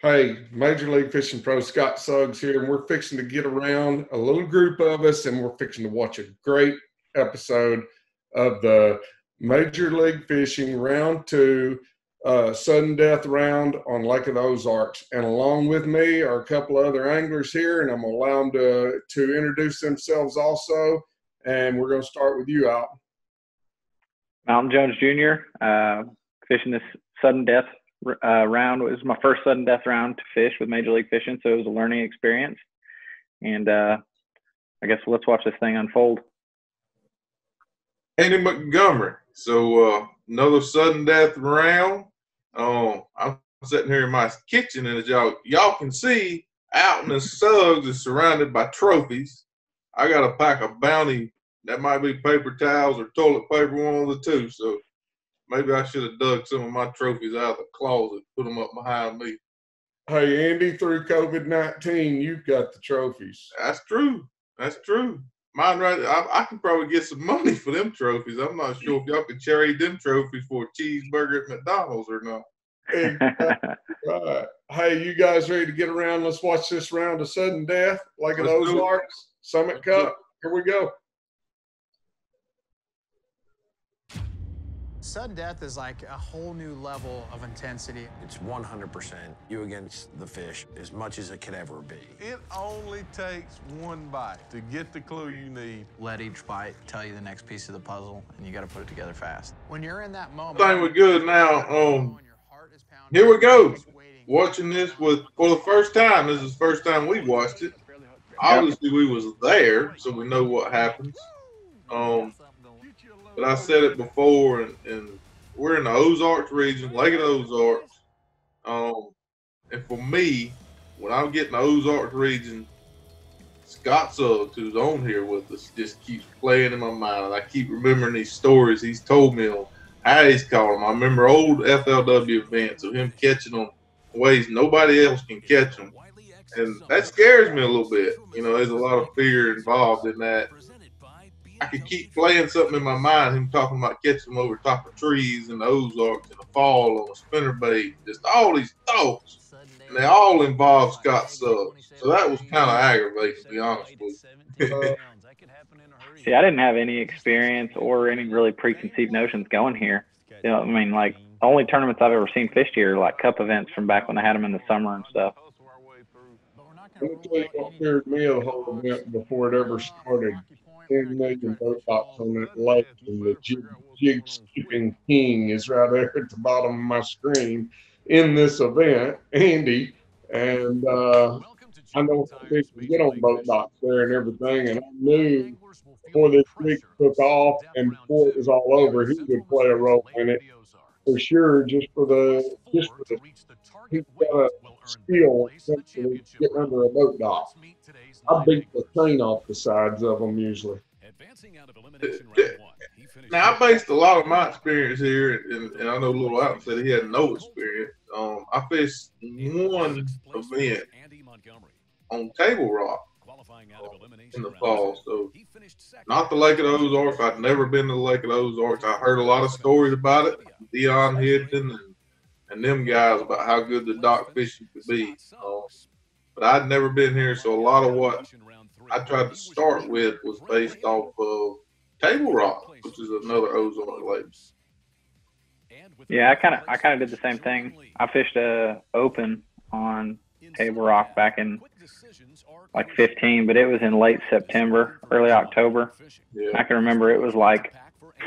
Hey, Major League Fishing Pro Scott Suggs here, and we're fixing to get around a little group of us, and we're fixing to watch a great episode of the Major League Fishing Round 2 Sudden Death Round on Lake of the Ozarks. And along with me are a couple of other anglers here, and I'm going to allow them to introduce themselves also. And we're going to start with you, Alton. Mountain Jones Jr., fishing this sudden death round. It was my first sudden death round to fish with Major League Fishing, so it was a learning experience. And I guess let's watch this thing unfold. Andy Montgomery. So another sudden death round. I'm sitting here in my kitchen, and as y'all can see, Alton and Suggs is surrounded by trophies. I got a pack of Bounty. That might be paper towels or toilet paper, one of the two. So maybe I should have dug some of my trophies out of the closet, put them up behind me. Hey, Andy, through COVID-19, you've got the trophies. That's true. That's true. Mine right. I can probably get some money for them trophies. I'm not sure if y'all can trade them trophies for a cheeseburger at McDonald's or not. Right. Hey, you guys ready to get around? Let's watch this round of sudden death, Lake of the Ozarks, Summit Cup. Here we go. Sudden death is like a whole new level of intensity. It's 100% you against the fish as much as it could ever be. It only takes one bite to get the clue you need. Let each bite tell you the next piece of the puzzle, and you got to put it together fast. When you're in that moment, I think we're good now. Here we go. Watching this for the first time. This is the first time we watched it. Obviously, we was there, so we know what happens. But I said it before, and we're in the Ozarks region, Lake of the Ozarks. And for me, when I'm getting the Ozarks region, Scott Suggs, who's on here with us, just keeps playing in my mind. I keep remembering these stories he's told me on how he's caught them. I remember old FLW events of him catching them ways nobody else can catch them. And that scares me a little bit. You know, there's a lot of fear involved in that. I could keep playing something in my mind, him talking about catching them over top of trees in the Ozarks in the fall on a spinnerbait, just all these thoughts. And they all involve Scott Suggs. So that was kind of aggravating, to be honest with you. See, I didn't have any experience or any really preconceived notions going here. You know, I mean, like, the only tournaments I've ever seen fished here are like cup events from back when they had them in the summer and stuff. Let me tell you what scared me of the whole event before it ever started. 10 million boat docks on that lake, and the jig skipping king is right there at the bottom of my screen in this event, Andy. And I know fish can get on boat docks there and everything, and I knew before this week took off and before it was all over, he would play a role in it for sure. He's got a skill essentially getting under a boat dock. I beat the chain off the sides of them usually. Now, I based a lot of my experience here, and I know little Alton said he had no experience. I fished one event on Table Rock in the fall, so not the Lake of the Ozarks. I'd never been to the Lake of the Ozarks. I heard a lot of stories about it, Dion Hidden and them guys about how good the dock fishing could be. But I'd never been here, so a lot of what I tried to start with was based off of Table Rock, which is another Ozark lake. Yeah, I kind of did the same thing. I fished a open on Table Rock back in like 15, but it was in late September, early October. Yeah. I can remember it was like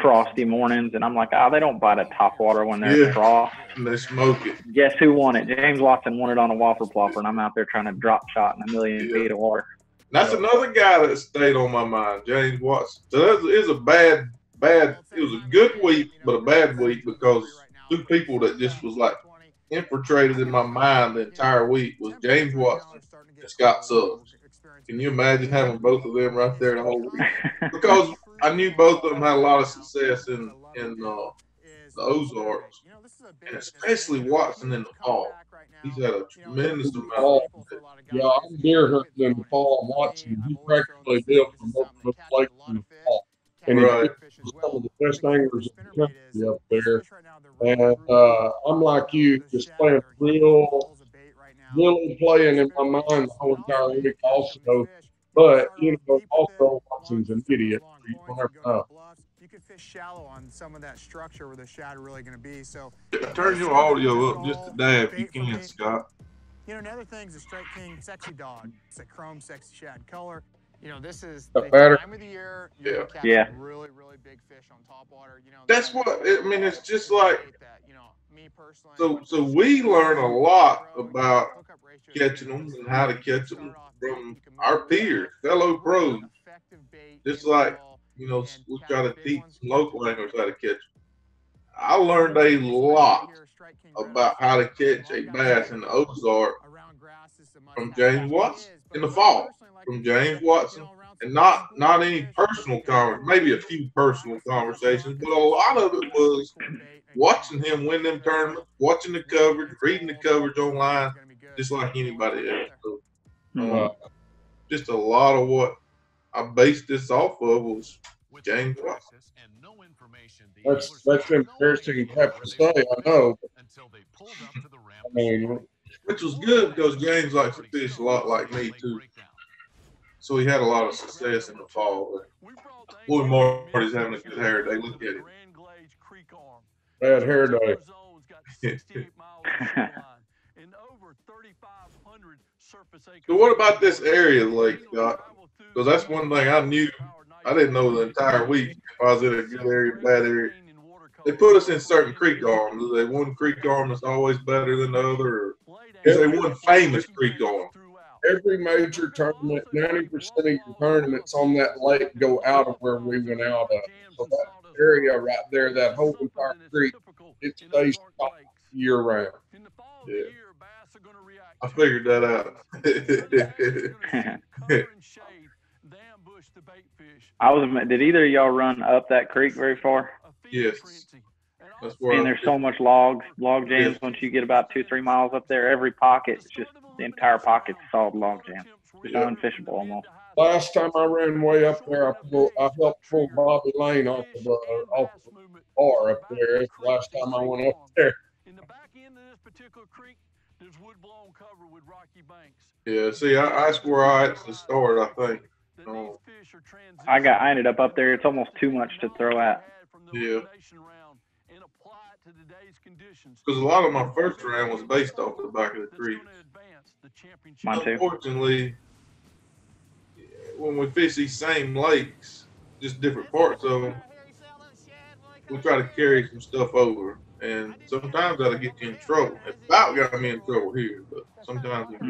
frosty mornings, and I'm like, they don't bite a top water when they're frost. And they smoke it. Guess who won it? James Watson won it on a whopper plopper, and I'm out there trying to drop shot in a million feet of water. That's another guy that stayed on my mind, James Watson. So it was it was a good week, but a bad week because two people that just was like infiltrated in my mind the entire week was James Watson and Scott Suggs. Can you imagine having both of them right there the whole week? Because I knew both of them had a lot of success in the Ozarks, and especially Watson in the fall. He's had a tremendous amount. Yeah, I'm deer hunting in the fall and watching. He practically built from both of those lakes in the fall. And he's some of the best anglers in the country up there. And I'm like you, just playing real really playing in my mind the whole entire week also. But, also Watson's an idiot. You don't ever know. You can fish shallow on some of that structure where the shad are really going to be. So Turn your audio up just a dab if you can, Scott. Another thing's a Straight King Sexy Dog. It's a chrome sexy shad color. This is the time of the year. You're catching really, really big fish on top water. That's what I mean. It's just like me personally. So we learn a lot about catching them and how to catch them from our peers, fellow pros. Just like we try to teach local anglers how to catch them. I learned a lot about how to catch a bass in the Ozarks from James Watson in the fall, from James Watson, and not any personal conversation, maybe a few personal conversations, but a lot of it was watching him win them tournaments, watching the coverage, reading the coverage online, just like anybody else. So, just a lot of what I based this off of was James Watson. That's embarrassing to have to say, I know. I mean, which was good because James likes to fish a lot like me too. So he had a lot of success in the fall. But boy, Marty's having a good hair day. Look at him. Bad hair day. So what about this area, Lake Scott? Because that's one thing I knew. I didn't know the entire week if I was in a good area, bad area. They put us in certain creek arms. Is there one creek arm that's always better than the other? Or is there one famous creek arm? Every major tournament, 90% of your tournaments on that lake go out of where we went out of. So that area right there, that whole entire creek, it stays year round. Yeah. I figured that out. Did either of y'all run up that creek very far? Yes. That's where and there's so much log jams once you get about 2-3 miles up there. Every pocket, it's just the entire pocket's solid log jam. It's unfishable almost. Last time I ran way up there, I helped pull Bobby Lane off the bar up there. It's the last time I went up there. In the back end of this particular creek, there's wood blown cover with rocky banks. Yeah, see, that's where I had to start, I think. I ended up there. It's almost too much to throw at. Yeah. Because a lot of my first round was based off the back of the creek. Mine too. Unfortunately, when we fish these same lakes, just different parts of them, we try to carry some stuff over. And sometimes that'll get you in trouble. It about got me in trouble here, but sometimes it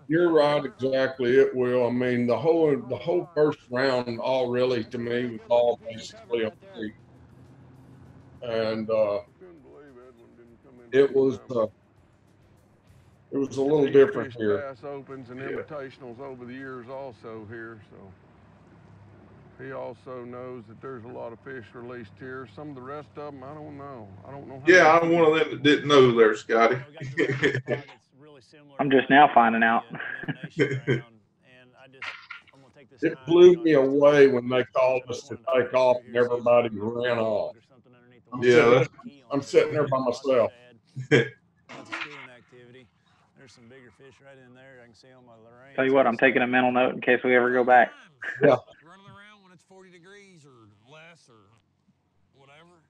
You're right, exactly. It will. I mean, the whole first round, all really to me was all basically a creek, and it was a little different here. Bass opens and invitationals over the years also here, so he also knows that there's a lot of fish released here. Some of the rest of them, I don't know. Yeah, I'm one of them that didn't know there, Scotty. I'm just now finding out. It blew me away when they called us to take off and everybody ran off. I'm sitting there by myself. Tell you what, I'm taking a mental note in case we ever go back. Yeah. Running around when it's 40 degrees or less or whatever.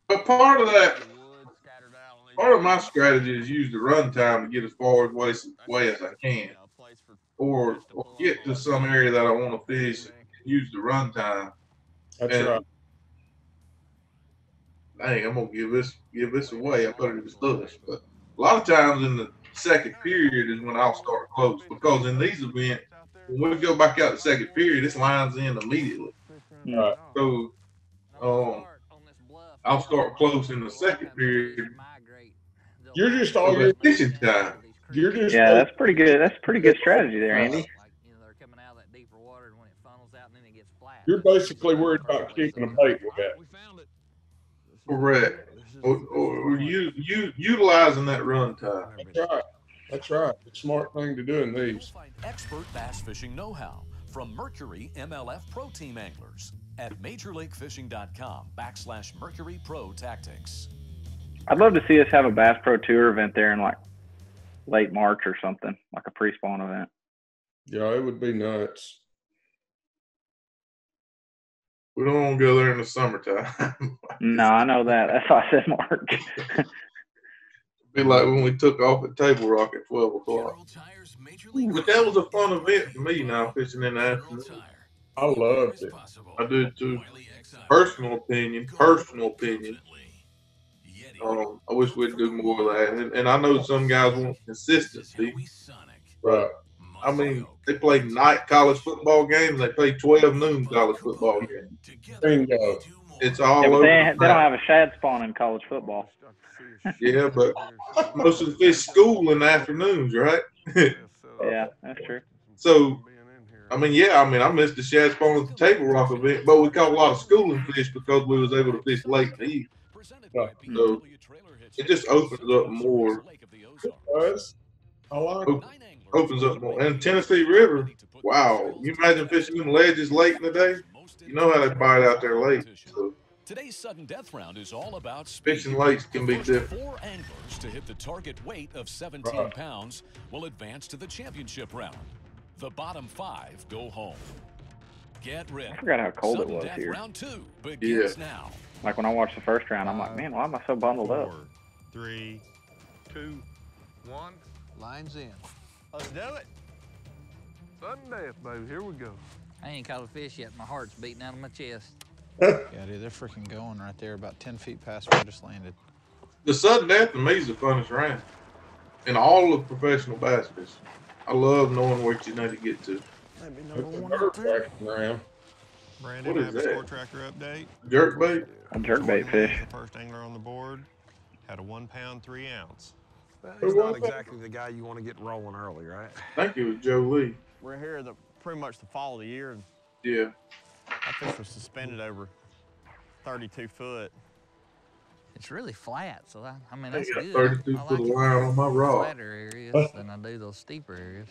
But part of my strategy is use the run time to get as far away as I can, or get to some area that I want to fish. Use the run time. That's right. Dang, I'm gonna give this away. I put it in the slush, but a lot of times in the second period is when I'll start close, because in these events, when we go back out the second period, this lines in immediately. Right. So I'll start close in the second period. You're just all your fishing time. That's pretty good. That's pretty good strategy there, Andy. You're basically worried about keeping a bait with that. Correct. Or you utilizing that run time. That's right. That's right. It's a smart thing to do in these. Expert bass fishing know-how from Mercury MLF Pro Team anglers at MajorLakeFishing.com/Mercury Pro Tactics. I'd love to see us have a Bass Pro Tour event there in like late March or something, like a pre-spawn event. Yeah, it would be nuts. We don't want to go there in the summertime. No, I know that. That's why I said March. Be like when we took off at Table Rock at 12 o'clock. But that was a fun event for me now, fishing in the afternoon. I loved it. I did too. Personal opinion. I wish we'd do more of that. And I know some guys want consistency. Right. I mean, they play night college football games. They play 12 noon college football games. Bingo. It's all Yeah, but over. they don't have a shad spawn in college football. Yeah, but most of the fish school in the afternoons, right? Yeah, that's true. So, I missed the shad spawn at the Table Rock event, but we caught a lot of schooling fish because we was able to fish late in the evening. So it just opens up more. It does. I like it. Opens up more. And Tennessee River, wow. You imagine fishing them ledges late in the day? You know how they bite out there late. So Today's sudden death round is all about fishing late can be different. 4 anglers to hit the target weight of 17 pounds will advance to the championship round. The bottom 5 go home. Get ready. I forgot how cold it was death here. Round 2 begins now. Like when I watched the first round, I'm like, man, why am I so bundled up? 4, 3, 2, 1. Lines in. Let's do it. Sudden death, baby. Here we go. I ain't caught a fish yet. My heart's beating out of my chest. Yeah, dude, they're freaking going right there, about 10 feet past where I just landed. The sudden death to me is the funnest round in all of professional bass fishing. I love knowing what you need to get to. It's a nerve-wracking round. Brandon, What I is have a that? score tracker update. Jerkbait? A jerkbait fish. The first angler on the board had a 1 pound, 3 ounce. He's not exactly the guy you want to get rolling early, right? I think it was Joe Lee. We're here pretty much the fall of the year, and Yeah. that fish was suspended over 32 foot. It's really flat, so I mean, I that's got good. 32 I foot like it. line on my rod. Flatter areas than I do those steeper areas.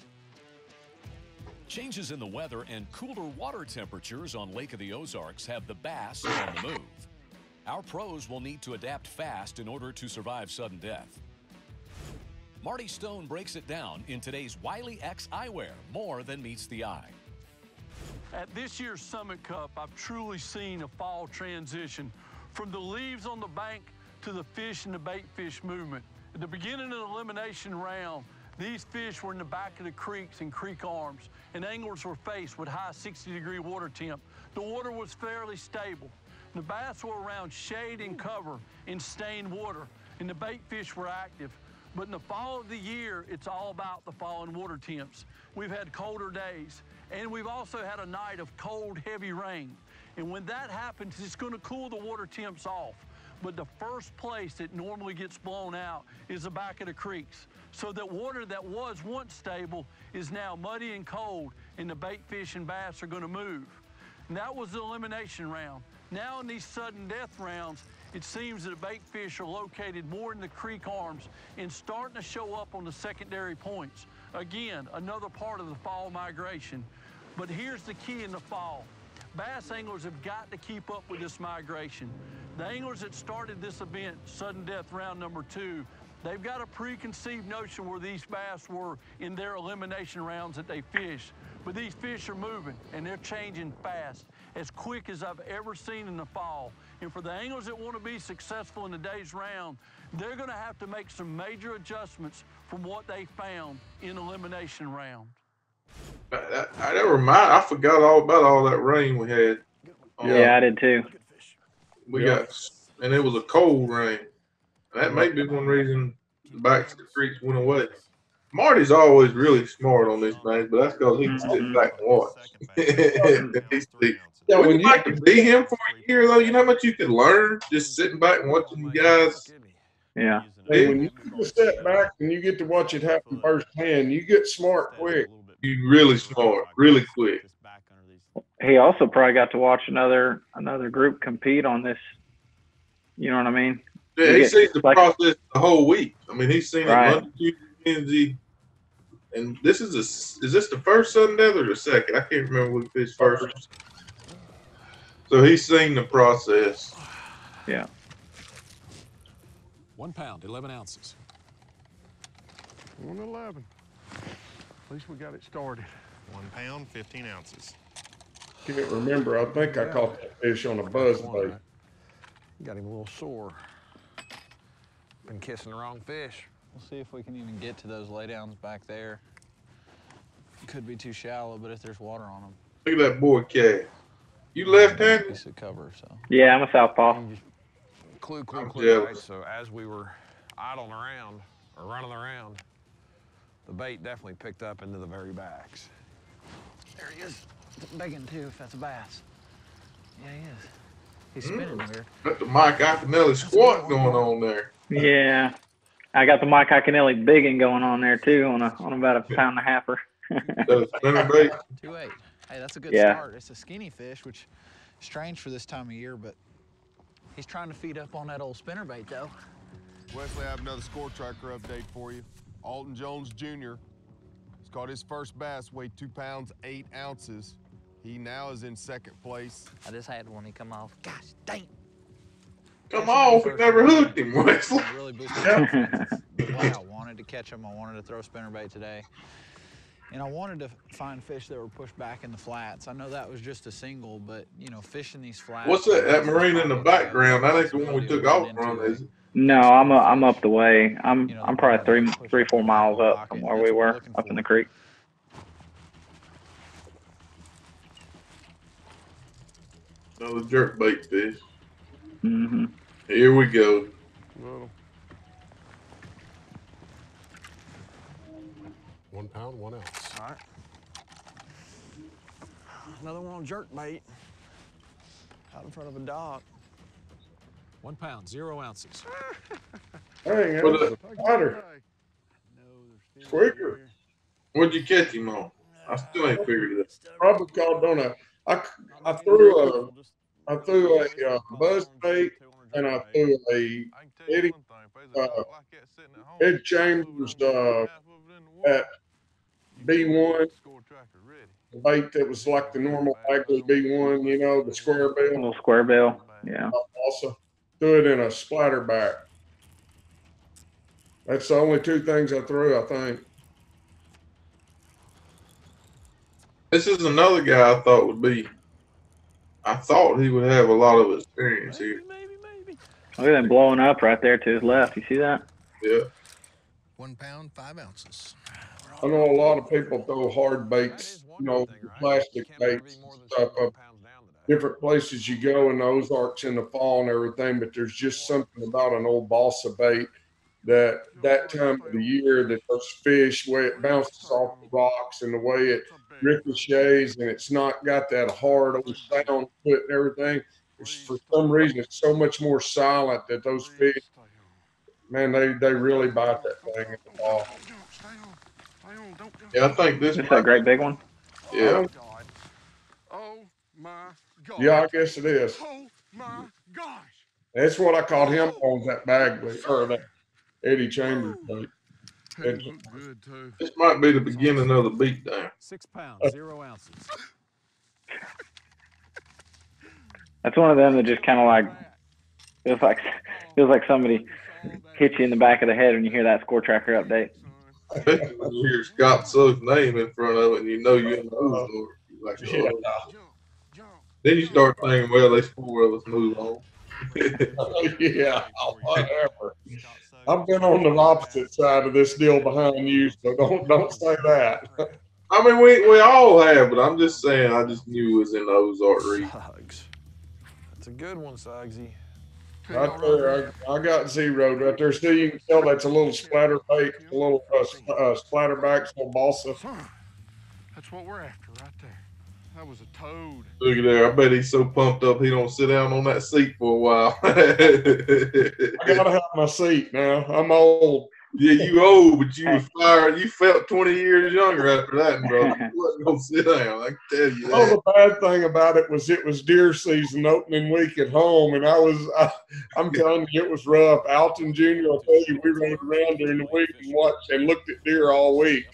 Changes in the weather and cooler water temperatures on Lake of the Ozarks have the bass on the move. Our pros will need to adapt fast in order to survive sudden death. Marty Stone breaks it down in today's Wiley X Eyewear, more than meets the eye. At this year's Summit Cup, I've truly seen a fall transition from the leaves on the bank to the fish and the bait fish movement. At the beginning of the elimination round, these fish were in the back of the creeks and creek arms, and anglers were faced with high 60-degree water temp. The water was fairly stable. The bass were around shade and cover in stained water, and the bait fish were active. But in the fall of the year, it's all about the falling water temps. We've had colder days, and we've also had a night of cold, heavy rain. And when that happens, it's going to cool the water temps off. But the first place that normally gets blown out is the back of the creeks. So that water that was once stable is now muddy and cold, and the bait fish and bass are going to move. And that was the elimination round. Now in these sudden death rounds, it seems that the bait fish are located more in the creek arms and starting to show up on the secondary points. Again, another part of the fall migration. But here's the key in the fall. Bass anglers have got to keep up with this migration. The anglers that started this event, sudden death round number 2, they've got a preconceived notion where these bass were in their elimination rounds that they fished. But these fish are moving, and they're changing fast, as quick as I've ever seen in the fall. And for the anglers that want to be successful in today's round, they're going to have to make some major adjustments from what they found in elimination round. I forgot all about all that rain we had. Yeah, I did too. We got, and it was a cold rain. And that may be one reason the backs of the creeks went away. Marty's always really smart on this thing, but that's because he can sit back and watch. Yeah, when you like to be him for a year, though, you know how much you could learn just sitting back and watching you guys. Yeah. Hey, when you get to step back and you get to watch it happen firsthand, you get smart quick. You really smart, really quick. He also probably got to watch another group compete on this. You know what I mean? Yeah, he sees the process the whole week. I mean, he's seen it Monday, Tuesday, Wednesday. And this is this the first sudden death or the second? I can't remember what fished first. So he's seen the process. Yeah. 1 pound, 11 ounces. 111. At least we got it started. 1 pound, 15 ounces. Can't remember. I think I caught that fish on a buzz bait. Got him a little sore. Been kissing the wrong fish. We'll see if we can even get to those laydowns back there. Could be too shallow, but if there's water on them. Look at that boy cat. You left-handed? Piece of cover, so. Yeah, I'm a southpaw. Clue, right? So as we were idling around, or running around, the bait definitely picked up into the very backs. There he is. Begging too, if that's a bass. Yeah, he is. He's spinning weird. Got the Mike Iaconelli squat going on there. Yeah. I got the Mike Iaconelli biggin going on there too on about a pound and a halfer. Spinner bait. 2.8. Hey, that's a good Yeah. start. It's a skinny fish, which is strange for this time of year, but he's trying to feed up on that old spinnerbait though. Wesley, I have another score tracker update for you. Alton Jones Jr. has caught his first bass, weighed 2 pounds, 8 ounces. He now is in second place. I just had one. He come off. Gosh, dang. Come on, we never hooked him, Wesley. Really boosted I wanted to catch him. I wanted to throw spinnerbait today. And I wanted to find fish that were pushed back in the flats. I know that was just a single, but, you know, fishing these flats. What's that marine in the background? That ain't the one we took off from, is it? No, I'm up the way. I'm probably 3-4 miles up from where we were up in the creek. Another jerk bait fish. Mm-hmm. Here we go. Well, 1 pound, 1 ounce. All right. Another one on jerk bait. Out in front of a dock. 1 pound, 0 ounces. Dang, that was a spider. Quicker. What'd you catch him on? I still ain't figured it out. Probably caught on a. I threw a buzz bait and I threw a Eddie Ed Chambers at B1. The bait that was like the normal Bagley B1, you know, the square bill. A little square bill, yeah. Also threw it in a splatterback. That's the only two things I threw, I think. This is another guy I thought would be. I thought he would have a lot of experience here. Look at him blowing up right there to his left. You see that? Yeah. 1 pound, 5 ounces. I know a lot of people throw hard baits, you know, plastic baits and stuff up different places you go in the Ozarks in the fall and everything, but there's just something about an old balsa bait that time of the year that those fish, the way it bounces off the rocks and the way it ricochets and it's not got that hard old sound to it and everything. For some reason, it's so much more silent that those fish, man, they really bite that thing in the fall. Yeah, I think this is a great big one. Yeah. Oh my God. Yeah, I guess it is. Oh my gosh. That's what I caught him on, that Bagley or that Eddie Chambers bait. It looked good too. This might be the beginning of the beatdown. 6 pounds, 0 ounces. That's one of them that just kind of like feels like somebody hit you in the back of the head when you hear that score tracker update. Especially when you hear Scott Suggs' name in front of it and you know you're in the Ozarks. Like, oh. Then you start thinking, well, they spoil, let's move on. Yeah, whatever. I've been on the opposite side of this deal behind you, so don't say that. I mean, we all have, but I'm just saying, I just knew it was in the Ozark region. That's a good one, Suggsy. Right there, I got zeroed right there. So you can tell that's a little splatter bait, a little splatterback, some balsa. That's what we're after right there. That was a toad. Look at there. I bet he's so pumped up he don't sit down on that seat for a while. I gotta have my seat now. I'm old. Yeah, you old, but you was fired. You felt 20 years younger after that, brother. You wasn't gonna sit down. I can tell you that. Well, the bad thing about it was deer season, opening week at home, and I'm telling you, it was rough. Alton Jr., I'll tell you, we rode around during the week and watched and looked at deer all week.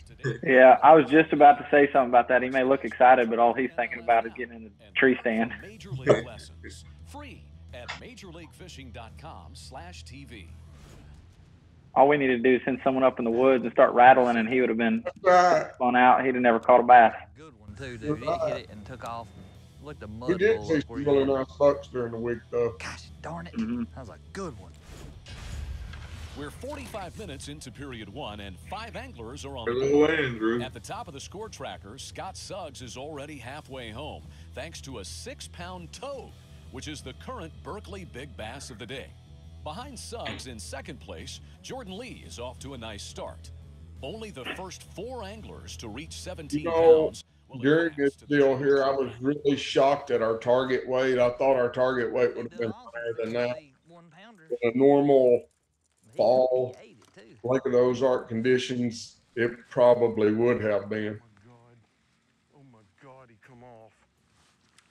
Yeah, I was just about to say something about that. He may look excited, but all he's thinking about is getting in the tree stand. Major League Lessons, free at majorleaguefishing.com/TV. All we needed to do is send someone up in the woods and start rattling, and he would have been Right. spun out. He'd have never caught a bass. Good one, too, dude. It hit it and took off. Looked a We mud did bull see up some where really you nice bucks during the week, though. Gosh darn it. That was a good one. We're 45 minutes into period 1, and 5 anglers are on Hello, board. Andrew. At the top of the score tracker, Scott Suggs is already halfway home, thanks to a 6-pound toad, which is the current Berkeley big bass of the day. Behind Suggs in second place, Jordan Lee is off to a nice start. Only the first 4 anglers to reach 17 pounds. During this deal here, I was really shocked at our target weight. I thought our target weight would have been higher than that. In a normal fall, Lake of the Ozark conditions, it probably would have been. Oh my God, he come off.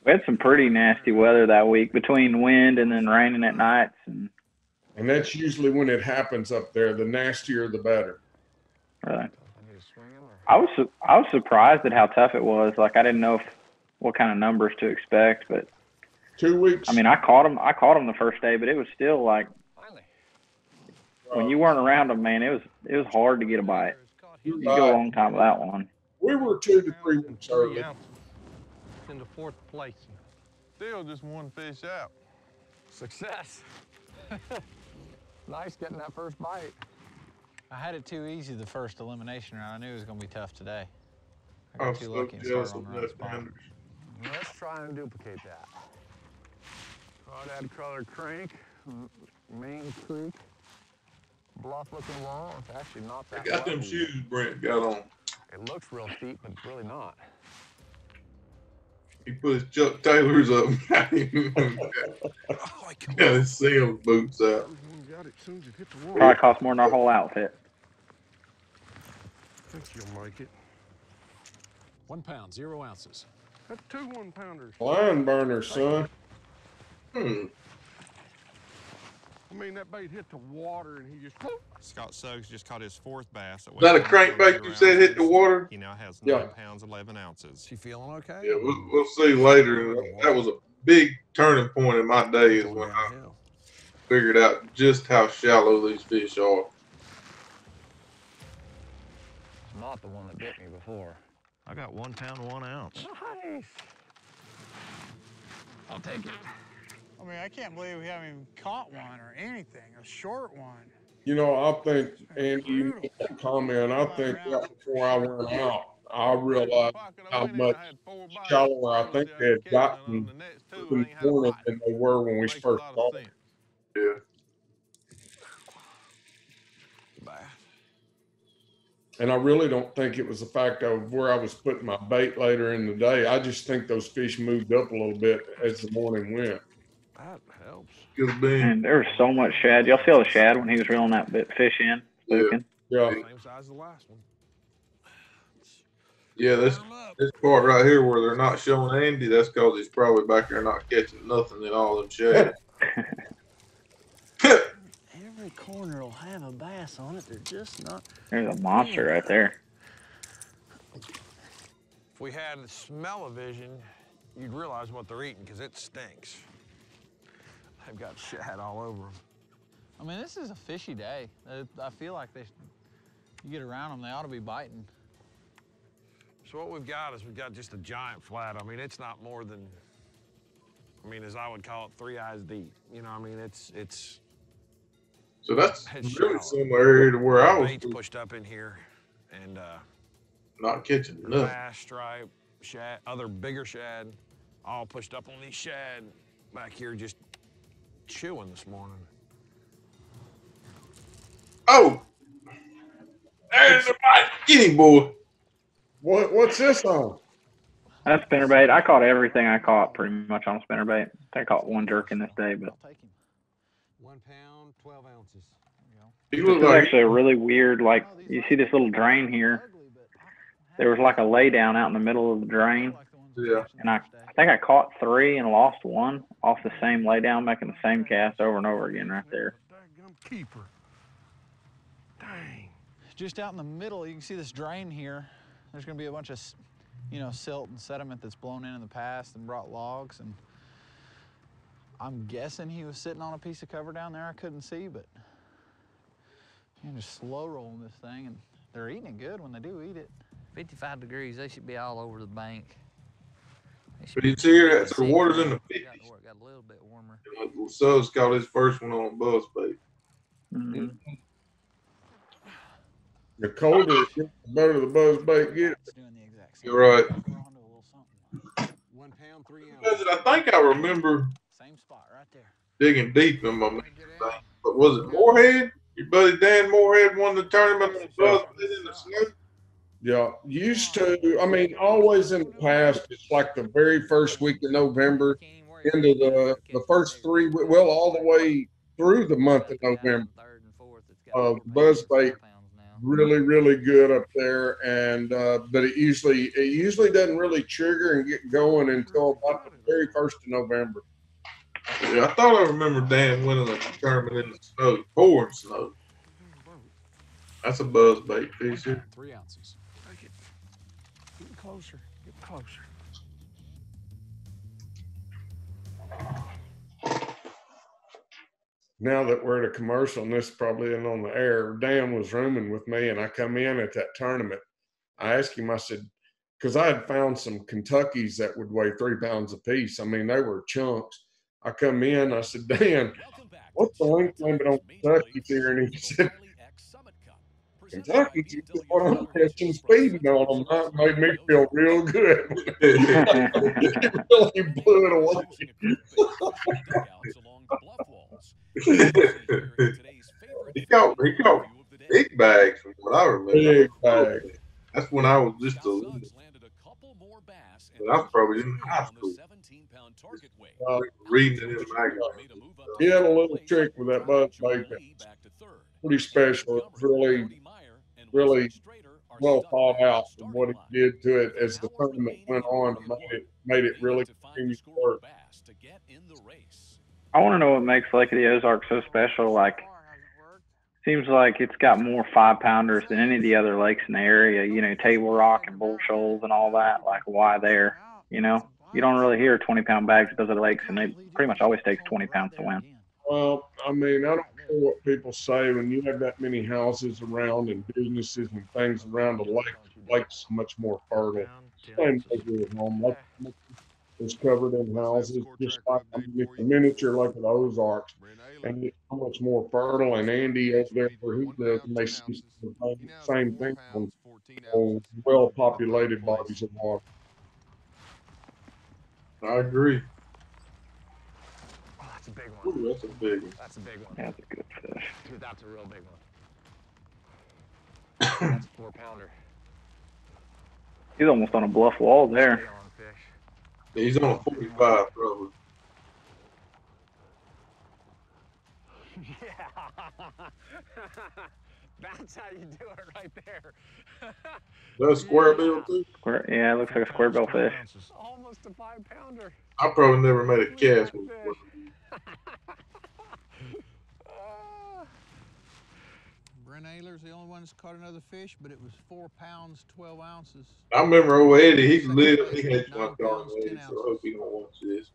We had some pretty nasty weather that week between wind and then raining at nights. And that's usually when it happens up there. The nastier, the better. Really. I was surprised at how tough it was. Like, I didn't know what kind of numbers to expect, but 2 weeks. I mean, I caught them the first day, but it was still like when you weren't around them, man, it was hard to get a bite. You go a long time without one. We were 2 to 3 weeks early. Into 4th place. Still just 1 fish out. Success. Nice getting that first bite. I had it too easy the first elimination round. I knew it was going to be tough today. I got too lucky and started on the right spot. Let's try and duplicate that. Crawdad color crank, Main Creek, bluff looking long. It's actually not that. I got them shoes Brent got on. It looks real steep, but really not. He put his Chuck Taylors up. Got his Sam boots out. Probably cost more than our whole outfit. I think you'll like it. 1 pound, 0 ounces. That's 2 1-pounders. Line burner, son. I mean, that bait hit the water and he just. Scott Suggs just caught his 4th bass. Is that a crankbait you said hit the water? He now has 9 pounds, 11 ounces. She feeling okay? Yeah, we'll see later. That was a big turning point in my days when I figured out just how shallow these fish are. It's not the one that bit me before. I got 1 pound, 1 ounce. Nice. I'll take it. I mean, I can't believe we haven't even caught one or anything, a short one. You know, I think, Andy, you made that comment. I think that before I went out, I realized how much shallower I think they had gotten in the morning than they were when we first started. Yeah. And I really don't think it was the fact of where I was putting my bait later in the day. I just think those fish moved up a little bit as the morning went. That helps. And there was so much shad. Y'all see all the shad when he was reeling that fish in, spooking? Yeah. Same size as the last one. Yeah, this part right here where they're not showing Andy, that's because he's probably back there not catching nothing in all them shad. Every corner will have a bass on it. They're just not. There's a monster right there. If we had the smell-o-vision, you'd realize what they're eating because it stinks. They've got shad all over them. I mean, this is a fishy day. I feel like you get around them, they ought to be biting. So what we've got is we've got just a giant flat. I mean, it's not more than, I mean, as I would call it, 3 eyes deep. You know, I mean, it's. So that's really similar area to where I was. Bait's pushed up in here, and not catching nothing. Bass, stripe, shad, other bigger shad, all pushed up on these shad back here, just chewing this morning. Oh, there's the bite. Get him, boy. What's this on? That's spinnerbait. I caught everything I caught pretty much on spinnerbait. I caught one jerkin this day, but 1 pound, 12 ounces. He this looked is like actually a really weird, like, you see this little drain here. There was like a lay down out in the middle of the drain. Yeah. And I think I caught 3 and lost 1 off the same lay down, making the same cast over and over again right there. Keeper. Dang. Just out in the middle, you can see this drain here. There's going to be a bunch of, silt and sediment that's blown in the past and brought logs. And I'm guessing he was sitting on a piece of cover down there I couldn't see, but And just slow rolling this thing, and they're eating it good when they do eat it. 55 degrees, they should be all over the bank. But you see here, so the water's in the 50s. Got a little bit warmer. Suggs caught his first one on buzz bait. Mm-hmm. The colder it gets, the better the buzz bait gets. You're right. 1 pound, 3 Because ounces. I think I remember Same spot right there. digging deep in my thing. But was it Moorhead? Your buddy Dan Moorhead won the tournament on buzz bait in the snow? Yeah, used to. I mean, always in the past. It's like the very first week of November into the first 3, well, all the way through the month of November. Buzz bait really, really good up there, and but it usually doesn't really trigger and get going until about the very first of November. Yeah, I thought I remember Dan winning a tournament in the snow, pouring snow. That's a buzz bait fish here. 3 ounces. Get closer. Get closer. Now that we're at a commercial, and this probably isn't on the air, Dan was rooming with me, and I come in at that tournament. I asked him, I said, because I had found some Kentuckys that would weigh 3 pounds apiece. I mean, they were chunks. I come in, I said, Dan, what's the length limit on Kentuckys here? And he said, Kentucky's is what I'm catching speeding on them. That made me feel real good. It really blew it away. He caught big bags from what I remember. Big bags. That's when I was just a little. But I was probably in high school. Reading it in the magazine. He had a little trick with that buzz bait that's pretty special. It's really, really well thought out from what he did to it as the tournament went on and made it really continue to work. I want to know what makes Lake of the Ozarks so special. Like, seems like it's got more 5-pounders than any of the other lakes in the area. You know, Table Rock and Bull Shoals and all that. Like, why there? You know, you don't really hear 20-pound bags at those other lakes, and they pretty much always takes 20 pounds to win. Well, I mean, I don't care what people say. When you have that many houses around and businesses and things around the lake's so much more fertile. Same thing with home. Like, it's covered in houses, just like it's a miniature like the Ozarks, and it's so much more fertile. And Andy over there where he lives, and they see the same thing on well-populated bodies of water. I agree. Oh, that's a big one. Ooh, that's a big one. That's a big one. That's a good fish. Dude, that's a real big one. That's a 4-pounder. He's almost on a bluff wall there. Yeah, he's on a 45 probably. Yeah. That's how you do it right there. That's a square bill too? Yeah, it looks like a square bill fish. Almost a 5-pounder. I probably never made a cast with one. Brent Ayler's the only one that's caught another fish, but it was 4 pounds, 12 ounces. I remember old Eddie, he hates my dog, Eddie, so I hope he don't watch this.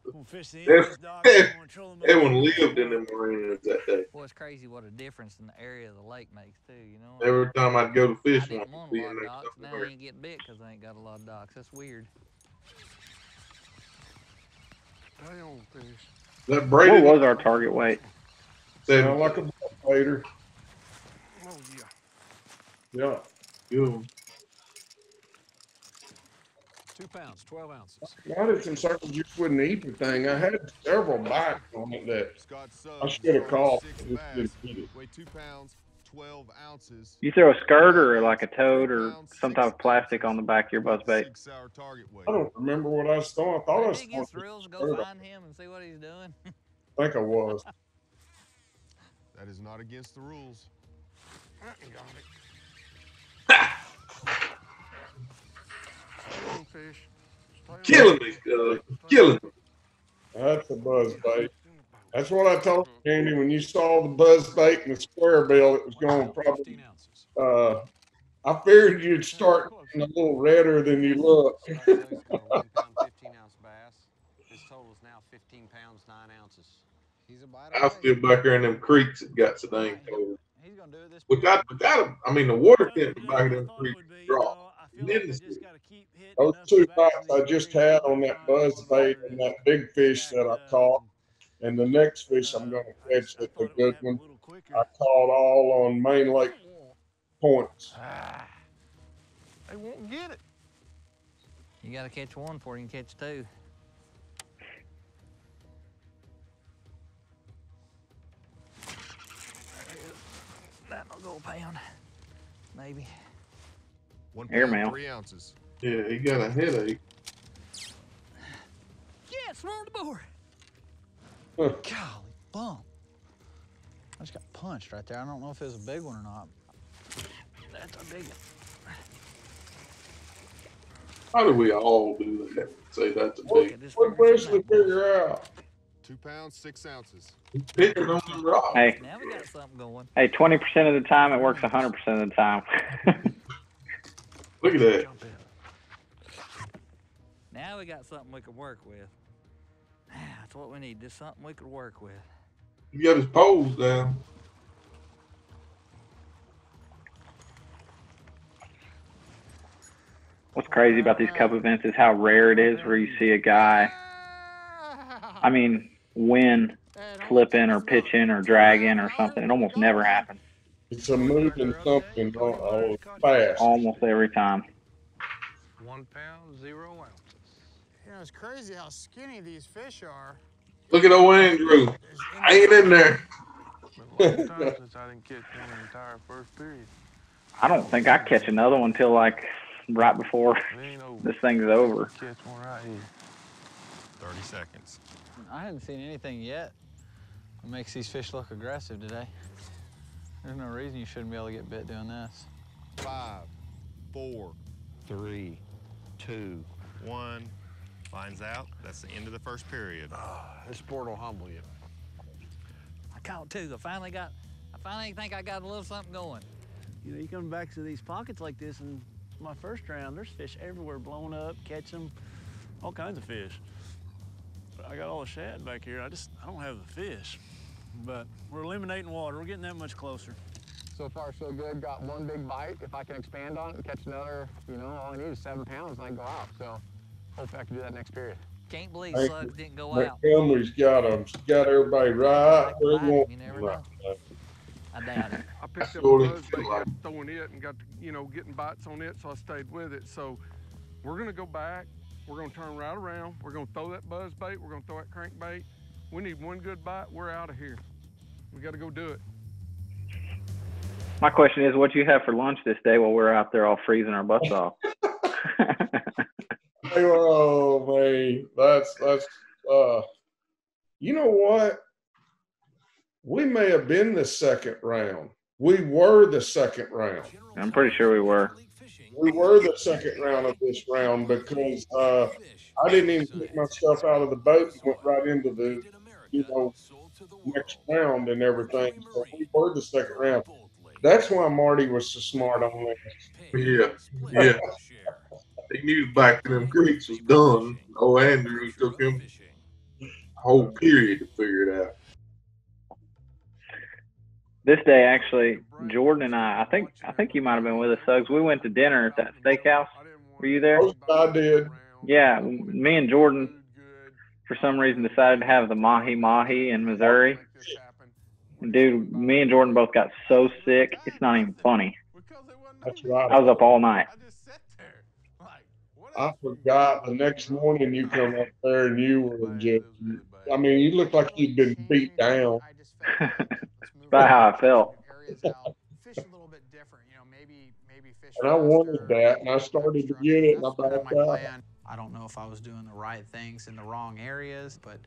Everyone lived in them marinas that day. Well, it's crazy what a difference in the area of the lake makes too, you know? Every time I'd go to fish, I one didn't want be a lot in of there docks. Now I somewhere. ain't getting bit because I ain't got a lot of docks. That's weird. Damn fish. That Brady What was our target weight? Sound like a later. Oh, yeah. Yeah. Good. 2 pounds, 12 ounces. I was concerned you wouldn't eat the thing. I had several bites on it that Scott Suggs I should have caught. six Just bass, didn't eat it. weighed 2 pounds, 12 ounces. You throw a skirt or like a toad or some type of plastic on the back of your buzz bait. 6 hour target weight. I don't remember what I was throwing. I thought I was Is he throwing. against the rules to go find him and see what he's doing? I think I was. That is not against the rules. Got it. Fish. Killing me, killing me. That's a buzz bait. That's what I told you, Andy, when you saw the buzz bait and the square bill, it was going probably. 15 ounces. I figured you'd start getting a little redder than you look. Scott Suggs got a 1 pound, 15 ounce bass. His total is now 15 pounds, 9 ounces. He's a bite I was still back there in them creeks that got so dang cold. He's gonna do it this. I mean, the water temp back in them creeks drop. Those 2 bites I just had on that buzz bait and that big fish that I caught, and the next fish I'm going to catch that's a good one, I caught all on Main Lake points. They won't get it. You got to catch one before you can catch two. That'll go a pound, maybe. 1 Airmail. pound, 3 ounces. Yeah, he got a headache. Yes, we're on the board. Golly bum. I just got punched right there. I don't know if it was a big one or not. That's a big one. How do we all do that? Say that's a big. What Wesley figure out? 2 pounds, 6 ounces. Picking on the rock. Hey, Now we got something going. hey, 20% of the time it works 100% of the time. Look at that. Now we got something we could work with. That's what we need. Just something we could work with. He got his poles down. What's crazy about these Cup events is how rare it is where you see a guy, I mean, win flipping or pitching or dragging or something. It almost never happens. It's a moving something fast. Almost every time. 1 pound, 0 ounces. You know, it's crazy how skinny these fish are. Look at old Andrew. Hanging in there. Been a long time since I didn't catch one in the entire first period. I don't think I catch another one till like right before this thing's over. Catch one right here. 30 seconds. I hadn't seen anything yet that makes these fish look aggressive today. There's no reason you shouldn't be able to get bit doing this. 5, 4, 3, 2, 1. Lines out. That's the end of the first period. This sport will humble you. I caught two. I finally think I got a little something going. You know, you come back to these pockets like this, and my first round, there's fish everywhere blowing up, catch them, all kinds of fish. But I got all the shad back here. I don't have the fish. But we're eliminating water. We're getting that much closer. So far, so good. Got one big bite. If I can expand on it and catch another, you know, all I need is 7 pounds and I can go out. So hopefully I can do that next period. Can't believe Suggs didn't go out. Montgomery's got them. He's got everybody right where he wants You them. never know. I doubt it. I picked up a buzz bait, got throwing it, and got to, you know, getting bites on it, so I stayed with it. So we're gonna go back. We're gonna turn right around. We're gonna throw that buzz bait. We're gonna throw that crankbait. We need one good bite. We're out of here. We got to go do it. My question is, what do you have for lunch this day while we're out there all freezing our butts off? Oh man, that's you know what? We may have been the second round. We were the second round. I'm pretty sure we were. We were the second round of this round because I didn't even pick myself out of the boat and went right into the, you know, next round and everything. So we were the second round. That's why Marty was so smart on this. Yeah. He knew back in them creeks was done. Oh, Andrew took him a whole period to figure it out. This day, actually, Jordan and I think you might have been with us, Suggs. We went to dinner at that steakhouse. Were you there? I did. Yeah, me and Jordan, for some reason, decided to have the mahi-mahi in Missouri. Dude, me and Jordan both got so sick, it's not even funny. That's right. I was up all night. I forgot the next morning you come up there and you were just, I mean, you looked like you'd been beat down. That's about how I felt. And I wanted that, and I started to get it, and I backed out. I don't know if I was doing the right things in the wrong areas, but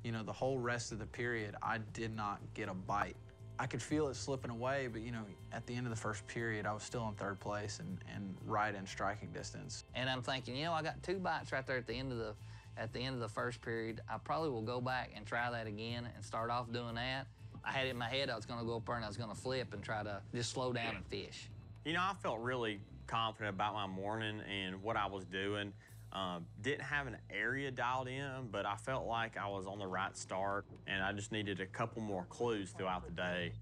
you know, the whole rest of the period, I did not get a bite. I could feel it slipping away, but you know, at the end of the first period, I was still in third place and right in striking distance. And I'm thinking, you know, I got 2 bites right there at the end of the first period. I probably will go back and try that again and start off doing that. I had it in my head I was going to go up there and I was going to flip and try to just slow down and fish. You know, I felt really confident about my morning and what I was doing. Didn't have an area dialed in, but I felt like I was on the right start, and I just needed a couple more clues throughout the day.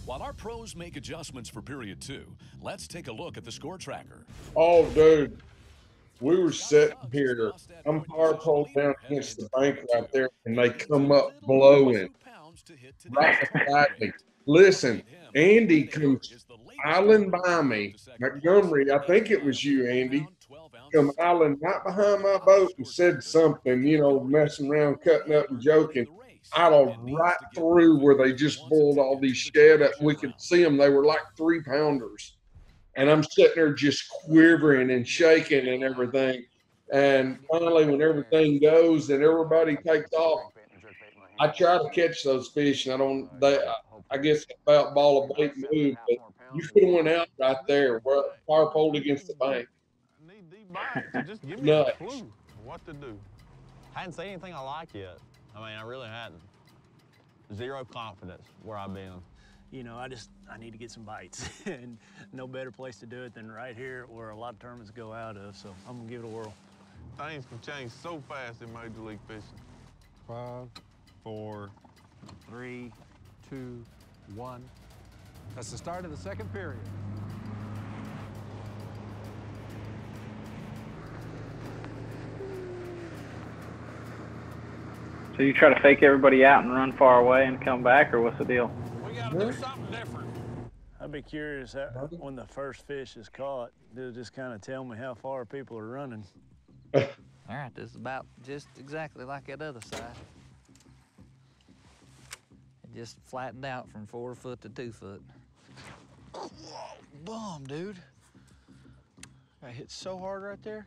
While our pros make adjustments for period 2, let's take a look at the score tracker. Oh, dude. We were sitting here. I'm power pole down against the bank right there, and they come up blowing right beside me. Listen, Andy comes island by me. Montgomery, I think it was you, Andy, come island right behind my boat and said something, you know, messing around, cutting up and joking. I was right through where they just boiled all these shed up. We could see them. They were like 3-pounders. And I'm sitting there just quivering and shaking and everything. And finally, when everything goes and everybody takes off, I try to catch those fish, and I guess about ball of bait move, but you could have went out right there, where power pole against the bank. Just give me Nuts. a clue what to do. I hadn't seen anything I like yet. I mean, I really hadn't. Zero confidence where I've been. You know, I need to get some bites, and no better place to do it than right here where a lot of tournaments go out of, so I'm gonna give it a whirl. Things can change so fast in Major League Fishing. 5, 4, 3, 2, 1. That's the start of the second period. So you try to fake everybody out and run far away and come back, or what's the deal? We got to do something different. I'd be curious when the first fish is caught, it'll just kind of tell me how far people are running. All right, this is about just exactly like that other side. It just flattened out from 4 foot to 2 foot. Oh, bomb, dude. I hit so hard right there.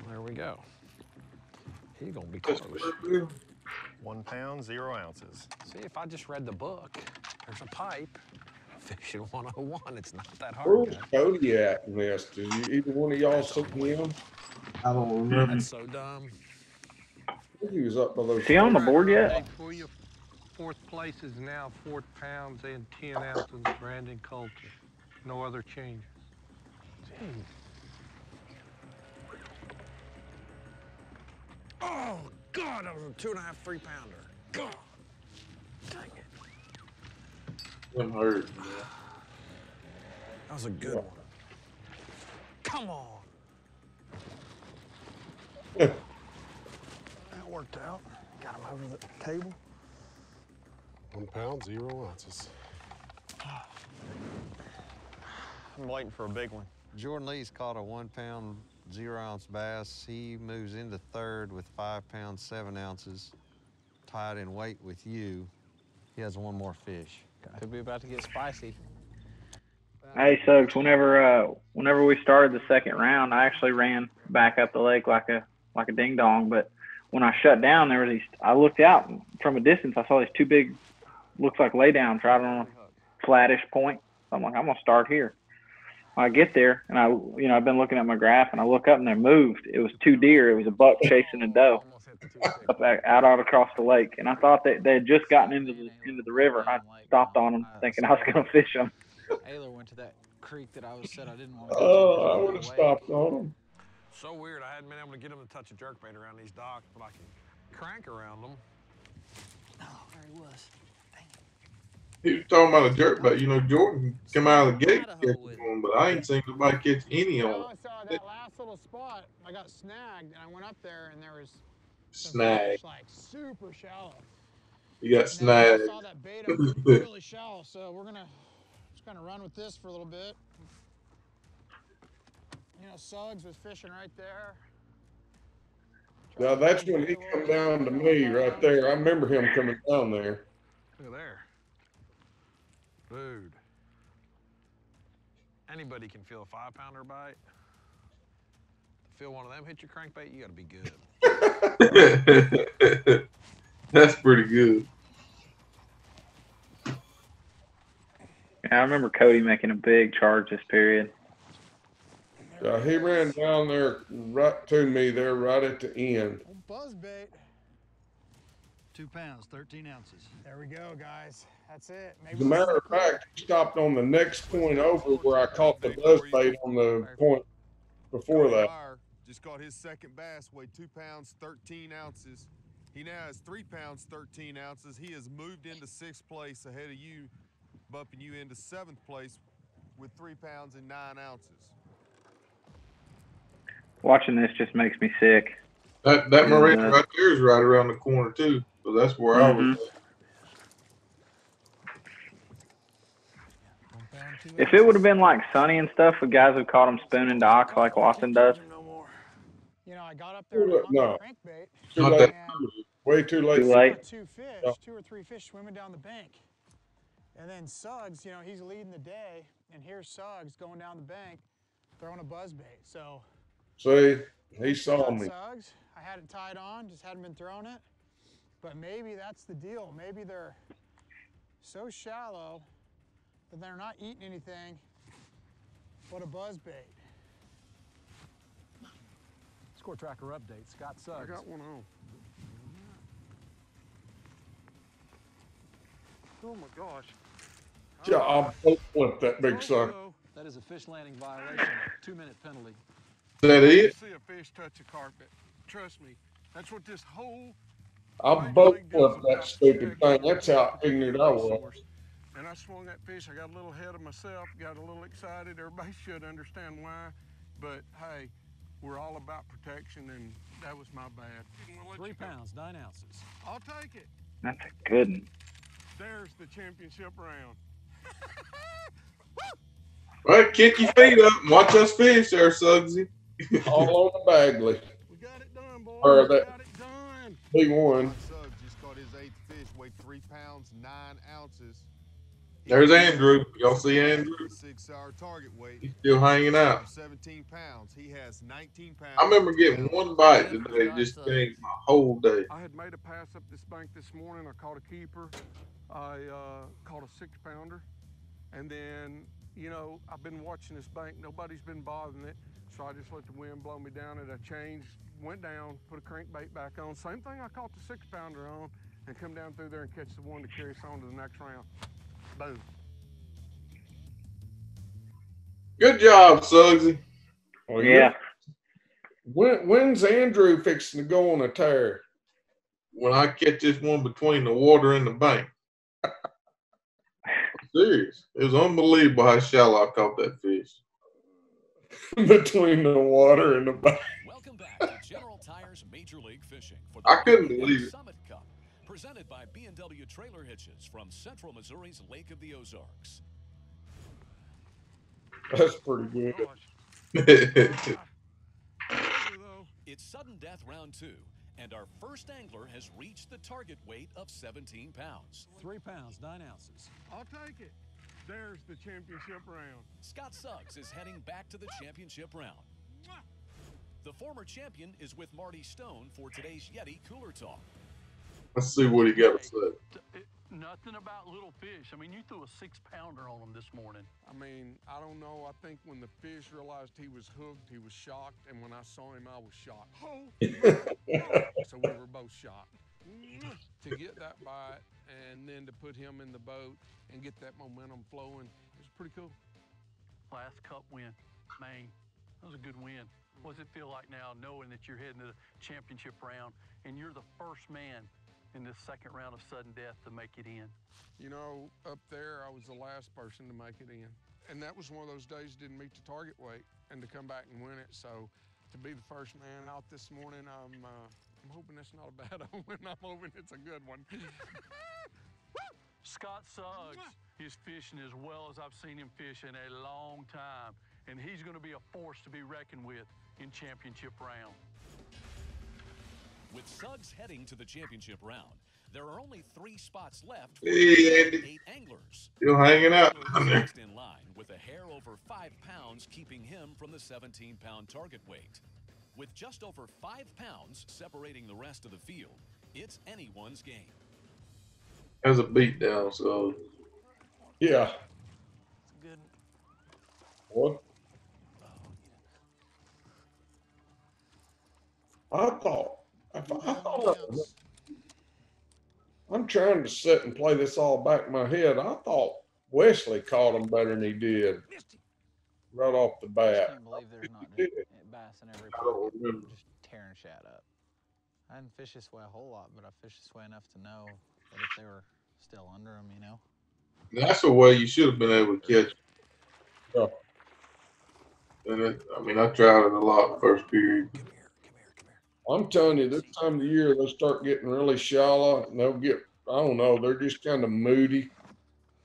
There we go. He's gonna be close. 1 pound, 0 ounces. See, if I just read the book, there's a pipe. Fishing 101. It's not that hard. Where's Cody at in this? Did you, either one of y'all see him? I don't remember. That's so dumb. I think he was up by those. Is he on the board yet? For you, 4th place is now 4 pounds and 10 ounces, Brandon Coulter. No other changes. Jeez. Oh, God, that was a 2.5, 3-pounder. God. Dang it. I'm hurt. That was a good one. Come on. Yeah. That worked out. Got him over the table. 1 pound, 0 ounces. I'm waiting for a big one. Jordan Lee's caught a 1 pound, 0 ounce bass. He moves into 3rd with 5 pounds, 7 ounces, tied in weight with you. He has 1 more fish. Could be about to get spicy. Hey, Suggs, whenever we started the second round, I actually ran back up the lake like a ding dong. But when I shut down, there was these. I looked out from a distance. I saw these 2 big, looks like laydowns right on a flattish point. So I'm like, I'm gonna start here. I get there, and I've been looking at my graph, and I look up, and they moved. It was 2 deer. It was a buck chasing a doe out across the lake, and I thought they had just gotten into the river. I stopped on them, thinking I was going to fish them. Ayler went to that creek that I said I didn't want to. Oh, I would have stopped on them. So weird. I hadn't been able to get him to touch a jerkbait around these docks, but I can crank around them. Oh, there he was. He was talking about a jerkbait. You know, Jordan come out of the gate catching one, but I ain't seen nobody catch any on I it. saw that last little spot. I got snagged, and I went up there, and there was Snag. fish, like super shallow. You got snagged. I saw that bait up really shallow, so we're gonna just kind of run with this for a little bit. You know, Suggs was fishing right there. Now that's when he come down to me right there. I remember him coming down there. Look at there. Dude. Anybody can feel a 5-pounder bite. To feel one of them hit your crankbait, you gotta be good. That's pretty good. Yeah, I remember Cody making a big charge this period. He ran down there right to me there right at the end. Buzz bait. 2 pounds, 13 ounces. There we go, guys. That's it. As a matter of fact, he stopped on the next point over where I caught the buzz bait on the point before that. just caught his second bass, weighed 2 pounds, 13 ounces. He now has 3 pounds, 13 ounces. He has moved into 6th place ahead of you, bumping you into 7th place with 3 pounds and 9 ounces. Watching this just makes me sick. That marina right there is right around the corner too, so that's where I was. If it would have been like sunny and stuff, the guys have caught them spooning docks like Watson does. You know, I got up there No, on the crankbait. too late. Way too late. Too late. Two or three fish swimming down the bank. And then Suggs, you know, he's leading the day, and here's Suggs going down the bank, throwing a buzzbait. So, see, he saw me. Suggs, I had it tied on, just hadn't been throwing it. But maybe that's the deal. Maybe they're so shallow that they're not eating anything but a buzzbait. Score tracker update, Scott Suggs. I got one on. Oh my gosh. Yeah, I'll flip that big sucker. That is a fish landing violation, 2-minute penalty. Is that it? See a fish touch a carpet. Trust me, that's what this whole. I'll boat flip that stupid thing. That's how ignorant I was. And I swung that fish. I got a little ahead of myself, got a little excited. Everybody should understand why. But hey, we're all about protection, and that was my bad. 3 pounds, 9 ounces. I'll take it. That's a good one. There's the championship round. All right, kick your feet up and watch us fish there, Suggsy. All on the Bagley. We got it done, boys. Or We that got it done. B1. Suggs just caught his 8th fish, weighed 3 pounds, 9 ounces. There's Andrew. Y'all see Andrew? 6-hour target weight. He's still hanging out. 17 pounds. He has 19 pounds. I remember getting one bite today, just changed my whole day. I had made a pass up this bank this morning. I caught a keeper. I caught a 6-pounder. And then, you know, I've been watching this bank. Nobody's been bothering it. So I just let the wind blow me down, and I changed, went down, put a crankbait back on. Same thing I caught the 6-pounder on, and come down through there and catch the one to carry us on to the next round. Boom. Good job, Suggsy. Well, Yeah. When's Andrew fixing to go on a tear? When I catch this one between the water and the bank. I'm serious. It was unbelievable how shallow I caught that fish. Between the water and the bank. Welcome back to General Tire's Major League Fishing for the I couldn't believe it. Summit Cup, presented by B&W Trailer Hitches from Central Missouri's Lake of the Ozarks. That's pretty good. It's sudden death round 2, and our first angler has reached the target weight of 17 pounds. 3 pounds, 9 ounces. I'll take it. There's the championship round. Scott Suggs is heading back to the championship round. The former champion is with Marty Stone for today's Yeti Cooler Talk. Let's see what he got to say. Nothing about little fish. I mean, you threw a 6-pounder on him this morning. I mean, I don't know. I think when the fish realized he was hooked, he was shocked. And when I saw him, I was shocked. So we were both shocked. To get that bite and then to put him in the boat and get that momentum flowing, it was pretty cool. Last Cup win, Maine. That was a good win. What does it feel like now knowing that you're heading to the championship round and you're the first man in this second round of sudden death to make it in? You know, up there, I was the last person to make it in. And that was one of those days didn't meet the target weight and to come back and win it. So to be the first man out this morning, I'm hoping that's not a bad omen. I'm hoping it's a good one. Scott Suggs is fishing as well as I've seen him fish in a long time. And he's going to be a force to be reckoned with in championship round. With Suggs heading to the championship round, there are only 3 spots left for Hey, Andy. 8 anglers. Still hanging out down there. Next in line with a hair over 5 pounds keeping him from the 17-pound target weight. With just over 5 pounds separating the rest of the field, it's anyone's game. That's a beatdown, so. Yeah. Good. What? I thought I'm trying to sit and play this all back in my head. I thought Wesley caught him better than he did. right off the I bat. can't believe there's not just bass in every pocket, just tearing shad up. I hadn't fished this way a whole lot, but I fished this way enough to know that if they were still under them, you know. That's the way you should have been able to catch. Yeah. And I mean, I tried it a lot the first period. I'm telling you, this time of the year, they'll start getting really shallow, and they'll get, I don't know, they're just kind of moody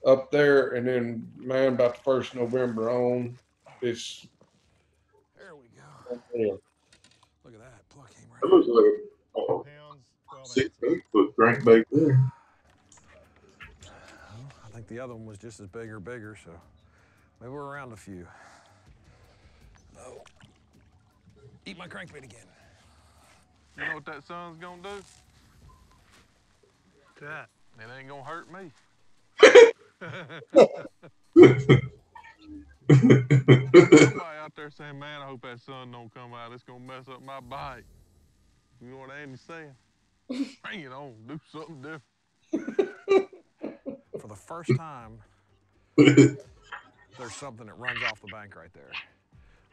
up there. And then, man, about the 1st of November on, it's. There we go. Yeah. Look at that. Plug came right It looks like a 6 8-foot crankbait there. Well, I think the other one was just as big or bigger, so maybe we're around a few. Oh. Eat my crankbait again. You know what that sun's gonna do? That. It ain't gonna hurt me. Somebody out there saying, man, I hope that sun don't come out. It's gonna mess up my bite. You know what Andy's saying? Bring it on. Do something different. For the first time, there's something that runs off the bank right there.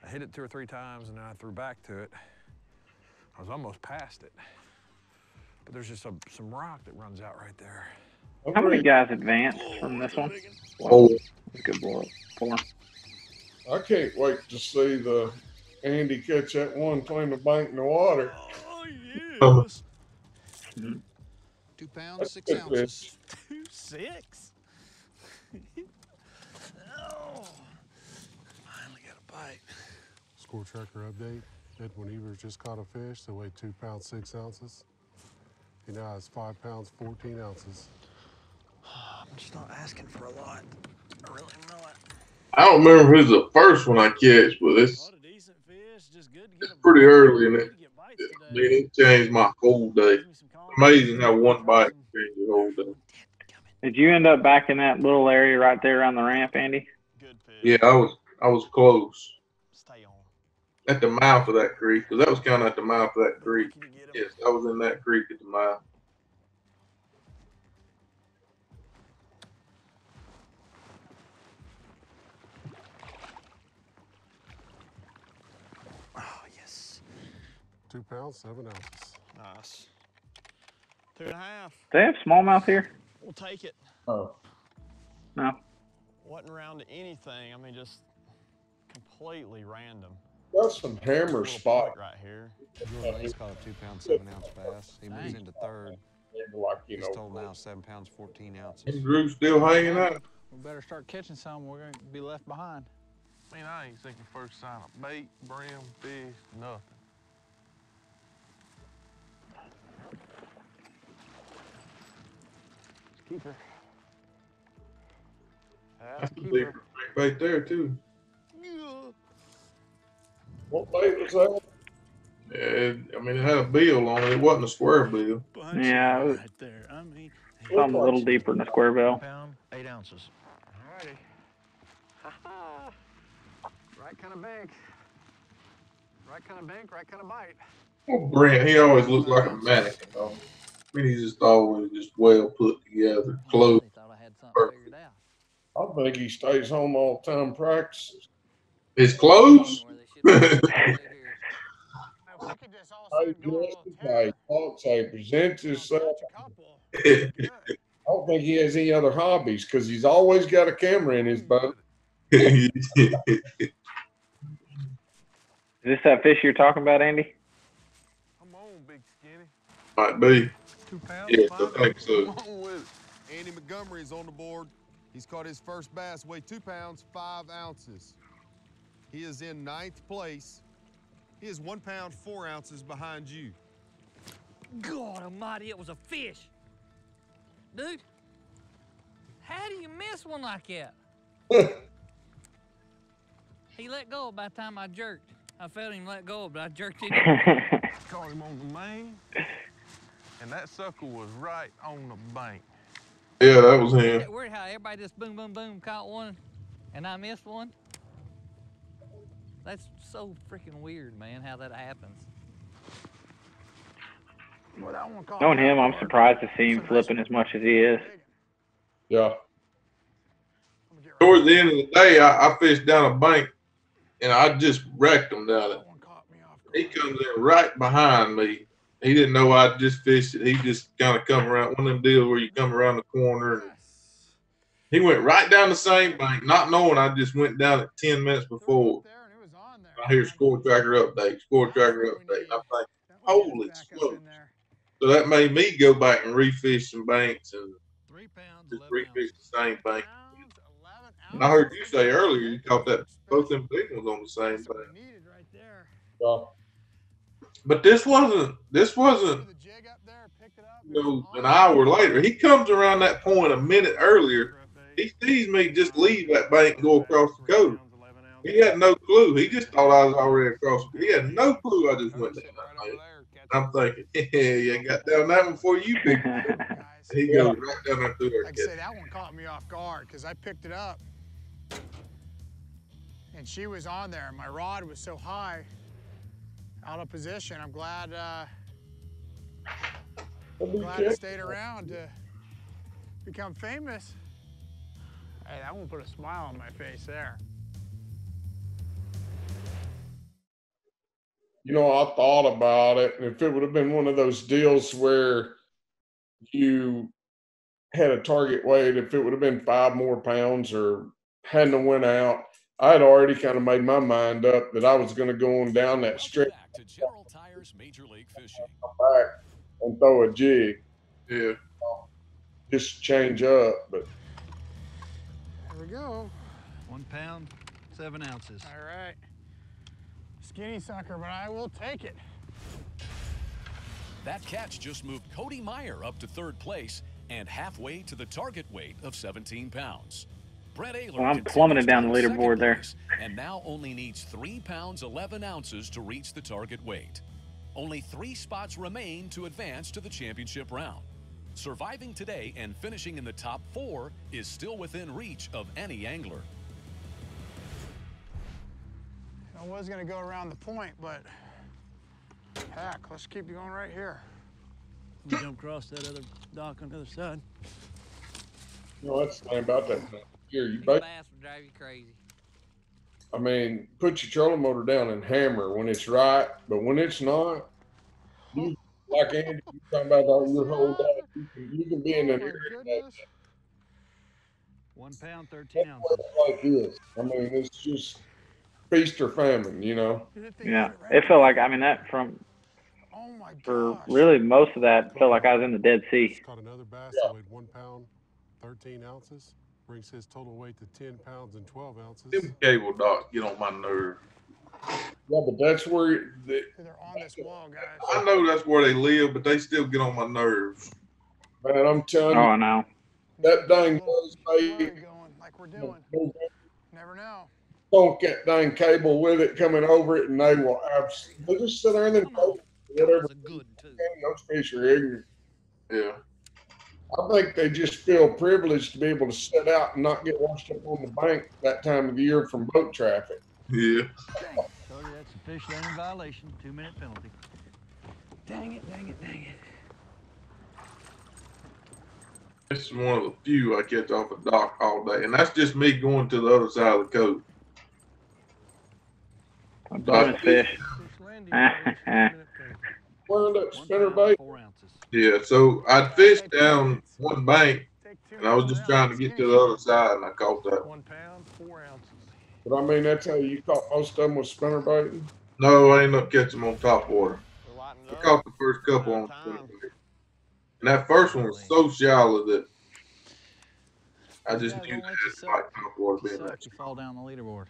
I hit it 2 or 3 times, and then I threw back to it. I was almost past it. But there's just some rock that runs out right there. How many guys advanced from this one? Oh, good boy. 4. I can't wait to see the Andy catch that one between the bank and the water. Oh, yes. 2 pounds, 6 ounces. 2.6? Oh, finally got a bite. Score tracker update. Edwin Evers just caught a fish that weighed 2 pounds, 6 ounces. He now has 5 pounds, 14 ounces. I'm just not asking for a lot. I really am not. I don't remember who's the first one I catch, but it's pretty early in it. I mean, it changed my whole day. Amazing how one bite can change your whole day. Did you end up back in that little area right there around the ramp, Andy? Yeah, I was close. At the mouth of that creek, because that was kind of at the mouth of that creek. Yes, I was in that creek at the mouth. Oh, yes. 2 pounds, 7 ounces. Nice. 2.5. Do they have smallmouth here? We'll take it. Oh. No. Wasn't around to anything. I mean, just completely random. Got some hammer spot right here. He's caught a 2 pound, 7 ounce bass. He moves into 3rd. Like, He's total now 7 pounds, 14 ounces. And Drew's still hanging out. We better start catching some. We're going to be left behind. I mean, I ain't thinking first sign of bait, brim, fish, nothing. Keeper. That's a big bait there, too. What bait was that? Yeah, I mean, it had a bill on it. It wasn't a square bill. Yeah, it was right there. I mean, something a little deeper than a square bill. 1 pound, 8 ounces. All righty. Right kind of bank. Right kind of bank, right kind of bite. Oh, Brent, he always looked like a mannequin, though. I mean, he's just always just well put together, clothes. Perfect. I think he stays home all the time practices. His clothes? He presents himself. I don't think he has any other hobbies because he's always got a camera in his boat. Is this that fish you're talking about, Andy? Come on, big skinny. Might be. 2 pounds. Yes, I think so. Come on with it. Andy Montgomery is on the board. He's caught his first bass, weighed 2 pounds, 5 ounces. He is in 9th place. He is 1 pound, 4 ounces behind you. God almighty, it was a fish. Dude, how do you miss one like that? He let go by the time I jerked. I felt him let go, but I jerked it. Caught him on the main, and that sucker was right on the bank. Yeah, that was him. Weird how everybody just boom, boom, boom caught one, and I missed one. That's so freaking weird, man, how that happens. Knowing him, I'm surprised to see him flipping as much as he is. Yeah. Towards the end of the day, I fished down a bank and I just wrecked him down it. He comes in right behind me. He didn't know I just fished it. He just kind of come around, one of them deals where you come around the corner. And he went right down the same bank, not knowing I just went down it 10 minutes before. I hear score tracker update, score tracker update. I'm thinking, holy smokes. So that made me go back and refish some banks and just refish the same bank. And I heard you say earlier you caught that both them big ones on the same bank. But this wasn't an hour later. He comes around that point a minute earlier. He sees me just leave that bank and go across the cove. He had no clue. He just thought I was already across. He had no clue I just went down that bank. I'm thinking, yeah, you got down that one before you picked it up. He goes right down there through there. Like I say, that one caught me off guard because I picked it up and she was on there. And my rod was so high, out of position. I'm glad it stayed around to become famous. Hey, that one put a smile on my face there. You know, I thought about it, and if it would have been one of those deals where you had a target weight, if it would have been 5 more pounds or hadn't went out, I had already kind of made my mind up that I was going to go on down that stretch to General Tires Major League Fishing. back and throw a jig. Yeah. Just change up, but. There we go. 1 pound, 7 ounces. All right. Skinny sucker, but I will take it. That catch just moved Cody Meyer up to 3rd place and halfway to the target weight of 17 pounds. Brett Ayler well, I'm plummeting down the leaderboard there. And now only needs 3 pounds 11 ounces to reach the target weight. Only 3 spots remain to advance to the championship round. Surviving today and finishing in the top 4 is still within reach of any angler. I was going to go around the point, but heck, let's keep going right here. You jump across that other dock on the other side. You know, that's the thing about that thing. Here, you bass will drive you crazy. I mean, put your trolling motor down and hammer when it's right, but when it's not, you, like Andy, you talking about all your whole day, you can be in an area that 1 pound, 13 ounces. like this. I mean, it's just feast or famine, you know? Yeah, it felt like, I mean, that for really most of that, felt like I was in the Dead Sea. Caught another bass that weighed 1 pound, 13 ounces. Brings his total weight to 10 pounds and 12 ounces. Them cable docks get on my nerve. Yeah, but that's where they're on this wall, guys. I know that's where they live, but they still get on my nerves. Man, I'm telling you. Oh, I know. That dang buzz bait. Like we're doing. Never know. Don't get dang cable with it coming over it, and they will absolutely just sit there and then whatever. Those fish are ignorant. Yeah. I think they just feel privileged to be able to sit out and not get washed up on the bank that time of the year from boat traffic. Yeah. Cody, that's a fish landing violation, 2-minute penalty. Dang it, dang it, dang it. This is one of the few I catch off a dock all day, and that's just me going to the other side of the coast. I'm bonus fish. Wound up spinnerbait. Yeah, so I fished down one bank, and I was just trying to get to the other side, and I caught that. 1 pound, 4 ounces. But I mean, that's how you caught most of them with spinnerbait. No, I ended up catching them on top water. I caught the first couple on spinnerbait, and that first one was so shallow that I just knew that it might top water being that. You fall down the leaderboard.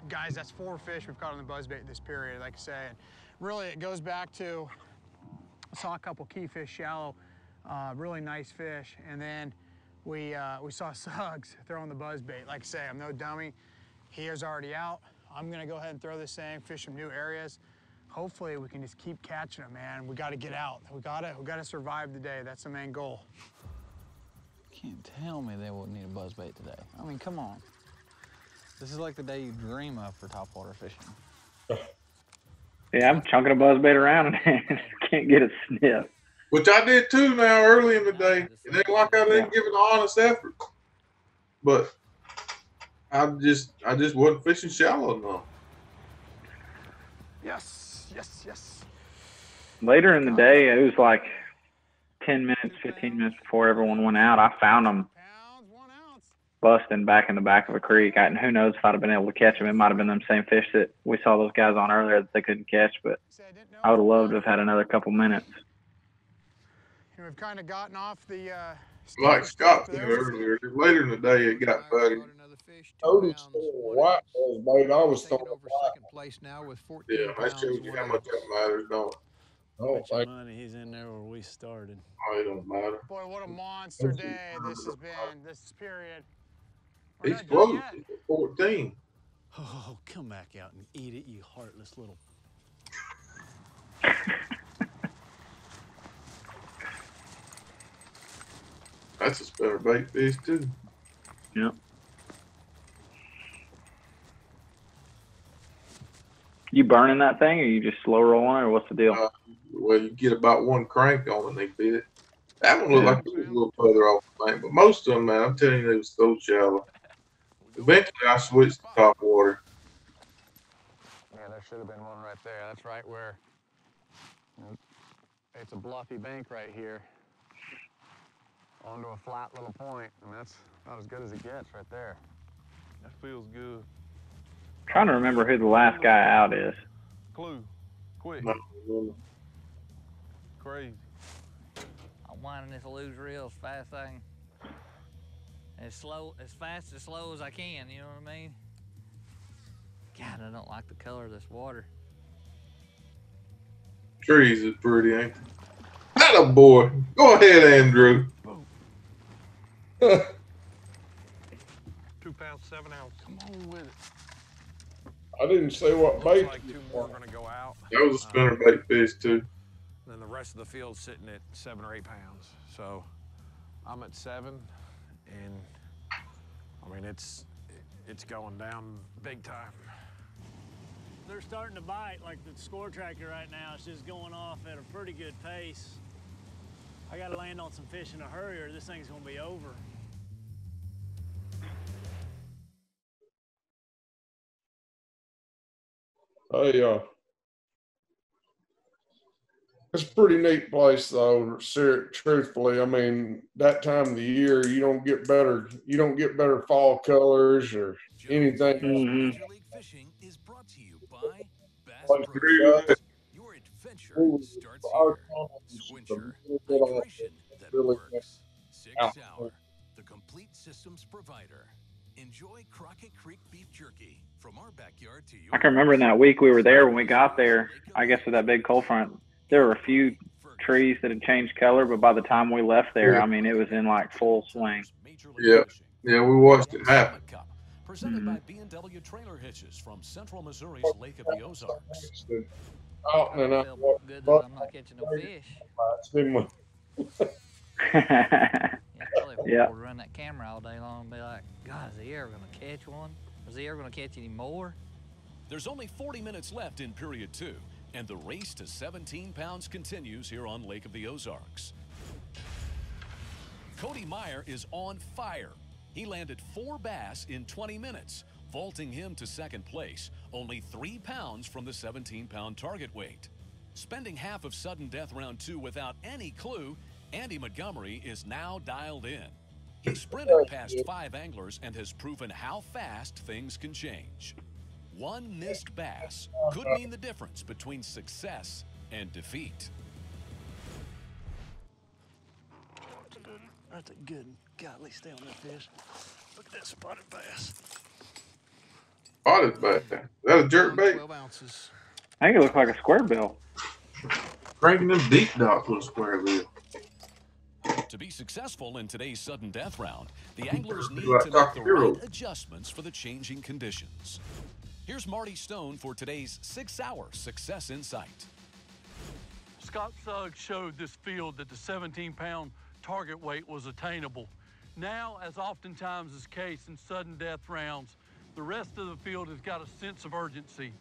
Guys, that's 4 fish we've caught on the buzzbait this period, like I say. And really, it goes back to, I saw a couple key fish shallow, really nice fish. And then we saw Suggs throwing the buzzbait. Like I say, I'm no dummy. He is already out. I'm gonna go ahead and throw this thing, fish some new areas. Hopefully we can just keep catching them, man. We gotta get out. We gotta survive the day. That's the main goal. Can't tell me they wouldn't need a buzzbait today. I mean, come on. This is like the day you dream of for topwater fishing. Yeah, I'm chunking a buzzbait around and can't get a sniff. Which I did too now early in the day. It ain't like I didn't give it an honest effort. But I just wasn't fishing shallow enough. Yes, yes, yes. Later in the day, it was like 10 minutes, 15 minutes before everyone went out. I found them busting back in the back of a creek. And who knows if I'd have been able to catch them. It might have been them same fish that we saw those guys on earlier that they couldn't catch, but I would have loved to have had another couple minutes. And we've kind of gotten off the Like Scott said earlier, later in the day it got buddy. Noticed white was made. I was throwing over second place now with 14 Yeah, that shows you how much that matters, don't it? Oh, Bet your money he's in there where we started. Oh, it don't matter. Boy, what a monster day this has been, this period. He's close to 14. Oh, come back out and eat it, you heartless little. That's a spinnerbait fish too. Yep. You burning that thing, or you just slow rolling it, or what's the deal? Well, you get about one crank on and they fit it. That one looked like it was a little further off the bank, but most of them, man, I'm telling you, they was so shallow. Eventually, I switched to top water. Yeah, there should have been one right there. That's right where it's a bluffy bank right here onto a flat little point, and that's about as good as it gets right there. That feels good. Trying to remember who the last guy out is. Clue. Quick. Crazy. I'm winding this loose reel as fast as I can. As fast as slow as I can, you know what I mean? God, I don't like the color of this water. Trees is pretty, ain't they? Atta boy. Go ahead, Andrew. 2 pounds, 7 ounce. Come on with it. I didn't say what bait. Like 2 more are going to go out. That was a spinnerbait fish too. Then the rest of the field's sitting at 7 or 8 pounds. So I'm at 7, and I mean it's going down big time. They're starting to bite like the score tracker right now. It's just going off at a pretty good pace. I got to land on some fish in a hurry or this thing's going to be over. Hey, it's a pretty neat place, though. Truthfully, I mean, that time of the year, you don't get better fall colors or anything. Major League Fishing is brought to you by Bass Pro. Your adventure starts here. Squincher, hydration that works. Sig Sauer, the complete systems provider. Enjoy Crockett Creek beef jerky from our backyard to your. I can remember in that week we were there when we got there, I guess with that big cold front, there were a few trees that had changed color, but by the time we left there, I mean, it was in like full swing. Yeah, we watched it happen. Presented by B&W Trailer Hitches from Central Missouri's Lake of the Ozarks. Alton and I Good that I'm not catching no fish. Yeah. We'll run that camera all day long and be like, God, is he ever going to catch one? Is he ever going to catch any more? There's only 40 minutes left in period 2, and the race to 17 pounds continues here on Lake of the Ozarks. Cody Meyer is on fire. He landed 4 bass in 20 minutes, vaulting him to second place, only 3 pounds from the 17-pound target weight. Spending half of sudden death round 2 without any clue, Andy Montgomery is now dialed in. He sprinted past 5 anglers and has proven how fast things can change. One missed bass could mean the difference between success and defeat. That's a good godly stay on that fish. Look at that spotted bass. Spotted bass. Is that a jerk bait? 12 ounces. I think it looked like a square bill. Cranking them deep docks with a square bill. To be successful in today's sudden death round, the anglers need to make the right adjustments for the changing conditions. Here's Marty Stone for today's 6-hour Success Insight. Scott Suggs showed this field that the 17-pound target weight was attainable. Now, as oftentimes is the case in sudden death rounds, the rest of the field has got a sense of urgency.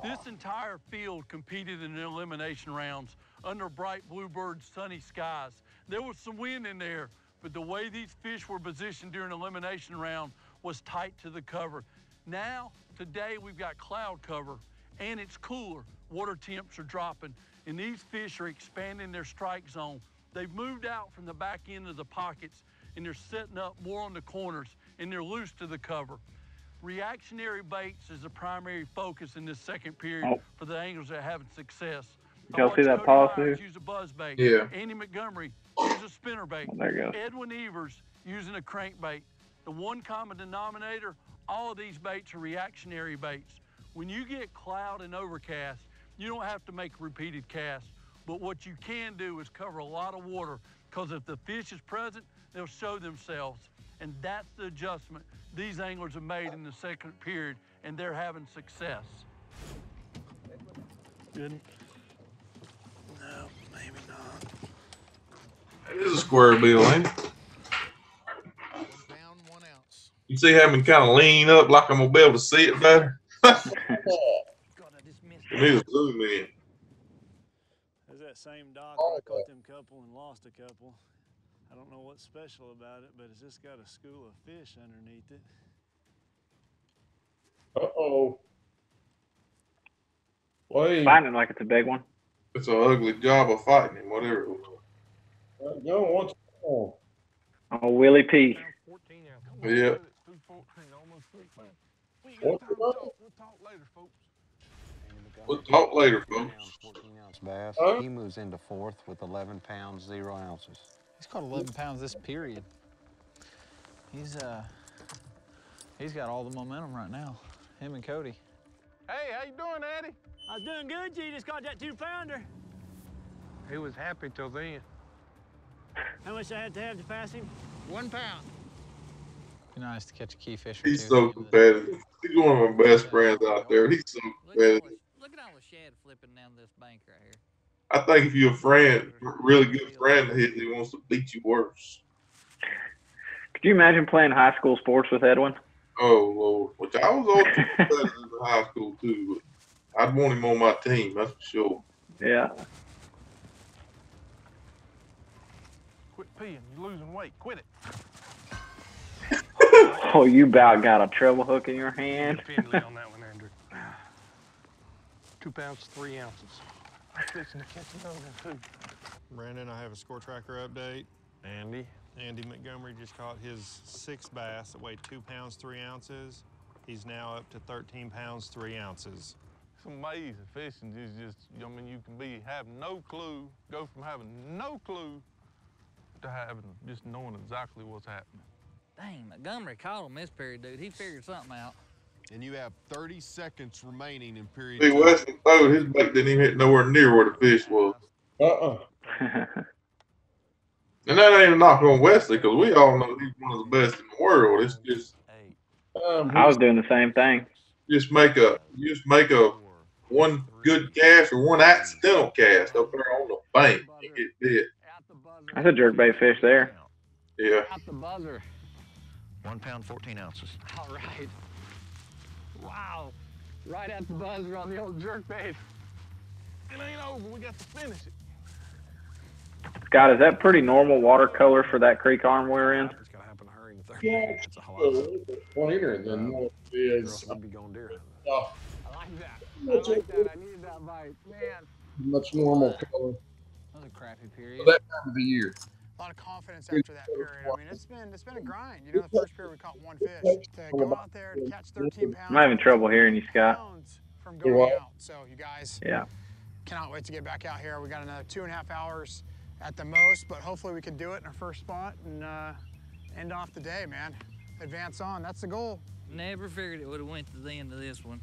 This entire field competed in the elimination rounds under bright bluebird sunny skies. There was some wind in there, but the way these fish were positioned during the elimination round was tight to the cover. Now, today, we've got cloud cover, and it's cooler. Water temps are dropping, and these fish are expanding their strike zone. They've moved out from the back end of the pockets, and they're setting up more on the corners, and they're loose to the cover. Reactionary baits is the primary focus in this second period for the anglers that are having success. Did y'all see that pause there? Use a buzz bait. Yeah. Andy Montgomery use a spinner bait. There you go. Edwin Evers using a crankbait. The one common denominator, all of these baits are reactionary baits. When you get cloud and overcast, you don't have to make repeated casts, but what you can do is cover a lot of water, because if the fish is present, they'll show themselves. And that's the adjustment these anglers have made in the second period, and they're having success. Good. No, maybe not. It is a square bill, ain't it? 1 pound, 1 ounce. You see how I'm kind of lean up like I'm gonna be able to see it better? You need to zoom in. There's that same dock where I caught them couple and lost a couple. I don't know what's special about it, but it's just got a school of fish underneath it. Uh-oh. Wait. Fighting like it's a big one. It's an ugly job of fighting him, whatever it was. Go, what's on? Oh, Willie P. Yeah. We'll talk later, folks. We'll talk later, folks. 14-ounce bass. He moves into fourth with 11 pounds, 0 ounces. He's caught 11 pounds this period. He's got all the momentum right now. Him and Cody. Hey, how you doing, Eddie? I was doing good, G. Just caught that 2-pounder. He was happy till then. How much I had to have pass him? 1 pound. Be nice to catch a key fish or He's two. so competitive. He's one of my best friends out there. He's so competitive. Look at all the shad flipping down this bank right here. I think if you're a friend, really good friend of his, he wants to beat you worse. Could you imagine playing high school sports with Edwin? Oh, Lord. Which I was always competitive in high school, too. But I'd want him on my team, that's for sure. Yeah. Quit peeing. You're losing weight. Quit it. Oh, you about got a treble hook in your hand. Finley on that one, Andrew. 2 pounds, 3 ounces. I'm fixing to catch another one, too. Brandon, I have a score tracker update. Andy Montgomery just caught his 6th bass that weighed 2 pounds, 3 ounces. He's now up to 13 pounds, 3 ounces. It's amazing. Fishing is just, I mean, you can have no clue, go from having no clue to having, just knowing exactly what's happening. Dang, Montgomery caught him this period, dude. He figured something out. And you have 30 seconds remaining in period See, 2. Weston throwed his bait didn't even hit nowhere near where the fish was. And that ain't a knock on Wesley, because we all know he's one of the best in the world. It's just I was doing the same thing. just make a one good cast or one accidental cast up there on the bank and get bit. That's a jerkbait fish there. Yeah. At the buzzer. 1 pound, 14 ounces. All right. Wow. Right at the buzzer on the old jerkbait. It ain't over. We got to finish it. Scott, is that pretty normal watercolor for that creek arm we're in? It's got to happen to her in 30 Yeah, minutes. it's a little bit cleaner than what it is. We'd be going deer hunting. I like that. I like that. I needed that bite. Man. Much normal color That was a crappy for period. that time of the year. A lot of confidence after that period. I mean, it's been a grind. You know, the first period we caught 1 fish. To go out there to catch 13 pounds. I'm having trouble hearing you, Scott. From going out. So you guys cannot wait to get back out here. We got another 2.5 hours at the most, but hopefully we can do it in our first spot and end off the day, man. Advance on. That's the goal. Never figured it would have went to the end of this one.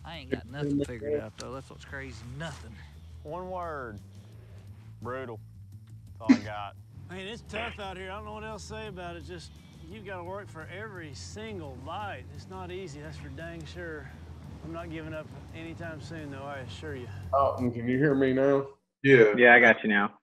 I ain't got nothing figured out, though. That's what's crazy. Nothing. One word. Brutal. That's all I got. I mean, it's tough out here. I don't know what else to say about it. Just, you've got to work for every single bite. It's not easy, that's for dang sure. I'm not giving up anytime soon, though, I assure you. Alton, can you hear me now? Yeah. Yeah, I got you now.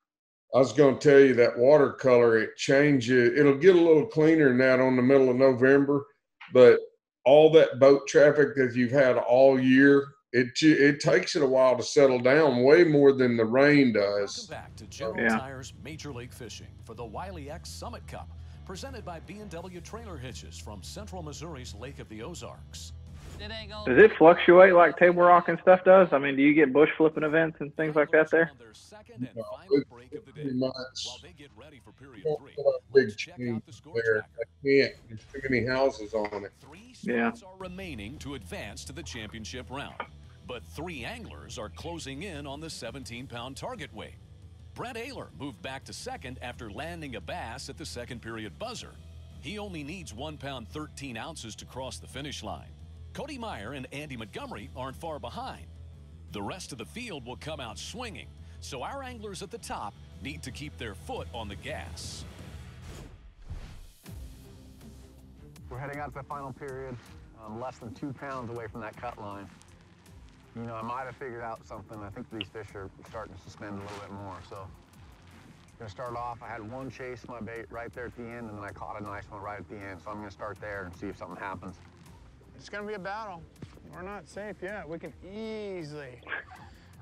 I was going to tell you that watercolor, it changes. It'll get a little cleaner than that on the middle of November, but all that boat traffic that you've had all year, it takes it a while to settle down, way more than the rain does. Welcome back to General Tire's Major League Fishing for the Wiley X Summit Cup, Presented by B&W Trailer Hitches from Central Missouri's Lake of the Ozarks. Does it fluctuate like Table Rock and stuff does? I mean, do you get bush flipping events and things like that there? No, it's pretty much big change there. I can't. There's too many houses on it. Yeah. Are remaining to advance to the championship round, but 3 anglers are closing in on the 17-pound target weight. Brett Ayler moved back to second after landing a bass at the second period buzzer. He only needs 1 pound 13 ounces to cross the finish line. Cody Meyer and Andy Montgomery aren't far behind. The rest of the field will come out swinging, so our anglers at the top need to keep their foot on the gas. We're heading out to the final period. I'm less than 2 pounds away from that cut line. You know, I might have figured out something. I think these fish are starting to suspend a little bit more. So, gonna start off. I had one chase my bait right there at the end, and then I caught a nice one right at the end. So I'm gonna start there and see if something happens. It's gonna be a battle. We're not safe yet. We can easily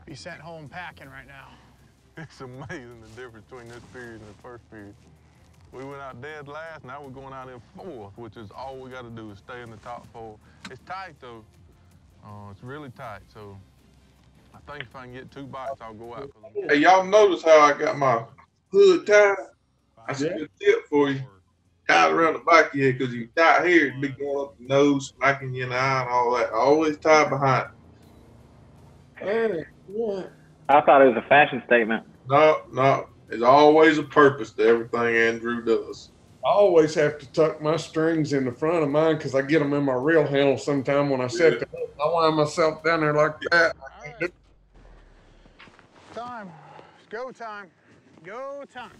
be sent home packing right now. It's amazing the difference between this period and the first period. We went out dead last, now we're going out in 4th, which is all we got to do is stay in the top 4. It's tight though. It's really tight, so I think if I can get 2 bites, I'll go out. Hey, y'all notice how I got my hood tied? That's a good tip for you. Tie it around the back of your head, because if you tie here, it'd be going up your nose, smacking you in the eye and all that. Always tie behind. I thought it was a fashion statement. No. There's always a purpose to everything Andrew does. I always have to tuck my strings in the front of mine because I get them in my reel handle sometime when I set the hook. I wind myself down there like that. Right. Time. Go time. Go time.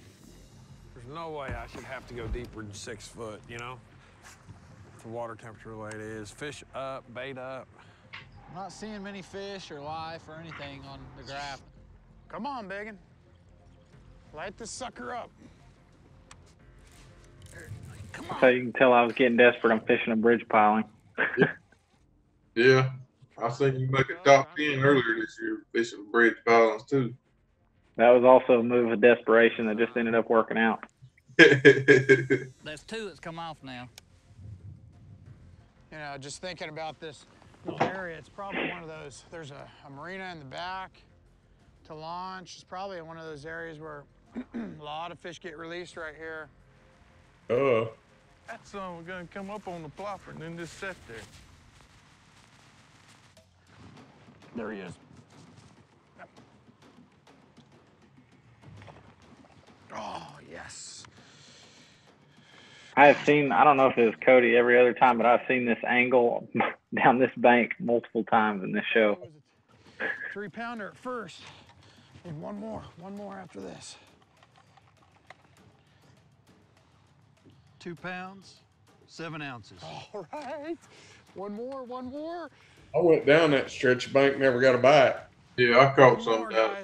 There's no way I should have to go deeper than 6 foot, you know? The water temperature the way it is. Fish up, bait up. I'm not seeing many fish or life or anything on the graph. Come on, Biggin. Light this sucker up. Come on. So you can tell I was getting desperate. I'm fishing a bridge piling. Yeah. I seen you make a top 10 earlier this year fishing bridge pilings too. That was also a move of desperation that just ended up working out. There's 2 that's come off now. You know, just thinking about this area, it's probably one of those, there's a marina in the back to launch. It's probably one of those areas where a lot of fish get released right here. That's we're gonna come up on the plopper and then just sit there. There he is. Oh, yes. I have seen, I don't know if it was Cody every other time, but I've seen this angle down this bank multiple times in this show. 3-pounder at first. Need one more after this. 2 pounds, 7 ounces. All right. One more. I went down that stretch of bank, never got a bite. Yeah, I caught some down.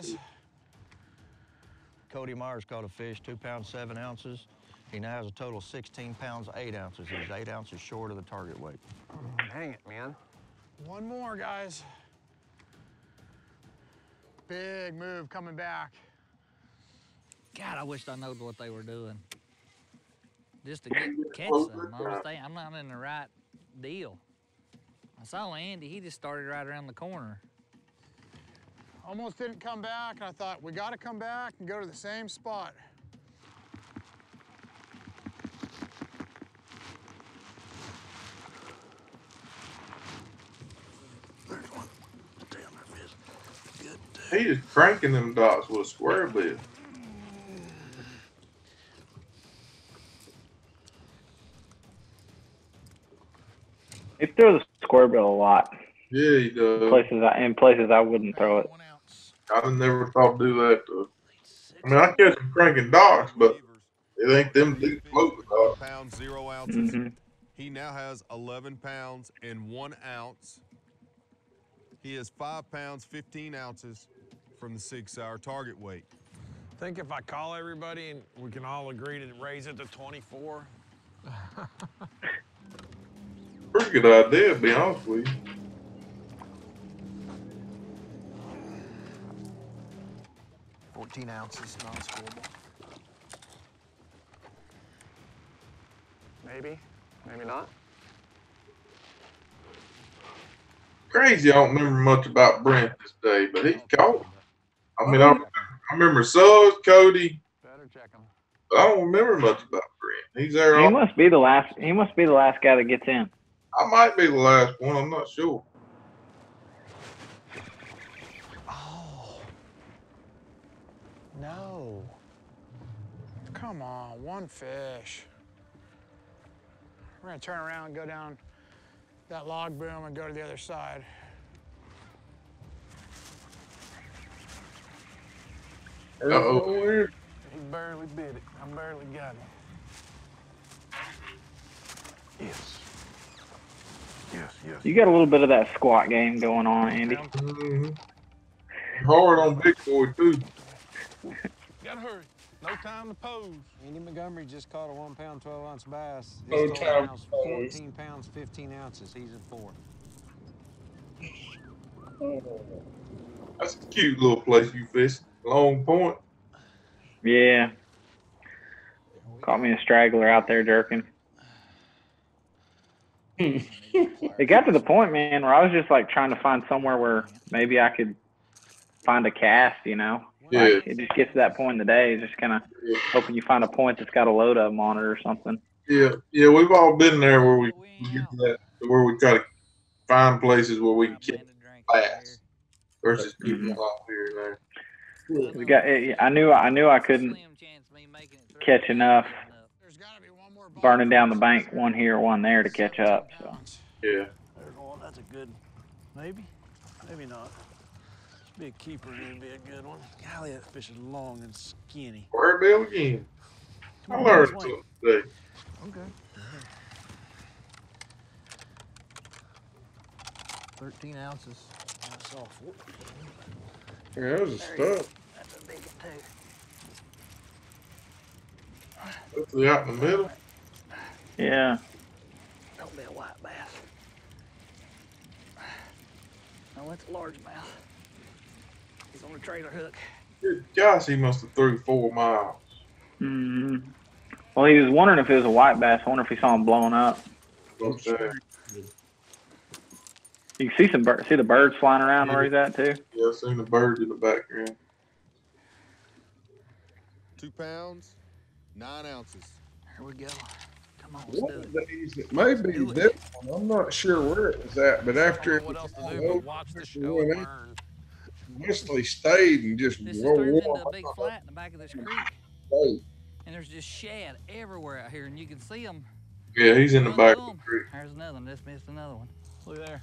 Cody Myers caught a fish, 2 pounds, 7 ounces. He now has a total of 16 pounds, 8 ounces. He's 8 ounces short of the target weight. Dang it, man. One more, guys. Big move coming back. God, I wished I knowed what they were doing. Just to catch them. I'm not in the right deal. I saw Andy, he just started right around the corner. Almost didn't come back, and I thought, we gotta come back and go to the same spot. There's one. Damn, that fish. Good. He is cranking them dots with a square bill. He throws the square bill a lot. Yeah, he does. In places I wouldn't throw it. I never thought to do that though. I mean, I catch them cranking docks, but it ain't them deep floating docks. 1 pound, 0 ounces. He now has 11 pounds and 1 ounce. He is 5 pounds, 15 ounces from the Sig Sauer target weight. I think if I call everybody and we can all agree to raise it to 24. Pretty good idea, to be honest with you. $14 ounces, non-scoreable. Maybe, maybe not. Crazy, I don't remember much about Brent this day, but he caught him. I mean, I remember Suggs, Cody. Better check him. But I don't remember much about Brent. He's there. He must be the last. He must be the last guy that gets in. I might be the last one. I'm not sure. Oh. No. Come on, one fish. We're gonna turn around and go down that log boom and go to the other side. Uh-oh. He barely bit it. I barely got him. Yes. Yes, yes. You got a little bit of that squat game going on, Andy. Hard on big boy too. Gotta hurry. No time to pose. Andy Montgomery just caught a 1 pound, 12 ounce bass. No His time total to now is pose. 14 pounds, 15 ounces. He's at 4. That's a cute little place you fish. Long Point. Yeah. Caught me a straggler out there jerking. It got to the point, man, where I was just like trying to find somewhere where maybe I could find a cast, you know? Yeah. Like, it just gets to that point in the day, just kind of hoping you find a point that's got a load of them on it or something. Yeah, yeah, we've all been there where we get to that, where we try to find places where we can catch bass versus people out here and there. I knew I couldn't catch enough burning down the bank, one here, one there to catch up. So yeah, That's a good, maybe not. Be a keeper and it'd be a good one. Golly, that fish is long and skinny. Where Bill again? I learned something today. Okay. 13 ounces. That's awful. Yeah, that was a stud. That's a big one too. Hopefully out in the middle. yeah. Don't be a white bass. No, that's a largemouth. He's on a trailer hook. Good gosh, he must have threw 4 miles. Mm-hmm. Well, he was wondering if it was a white bass. I wonder if he saw him blowing up. Okay. You can see see the birds flying around where he's at too. Yeah, I've seen the birds in the background. 2 pounds, 9 ounces. Here we go. Come on, One of these, it may be this one. I'm not sure where it was at, but after it Watch the show went burn. mostly stayed and just This rolled turns into off. a big flat in the back of this creek. Stayed. And there's just shad everywhere out here, and you can see them. Yeah, he's in the back of the creek. There's another one. Just missed another one. Look there.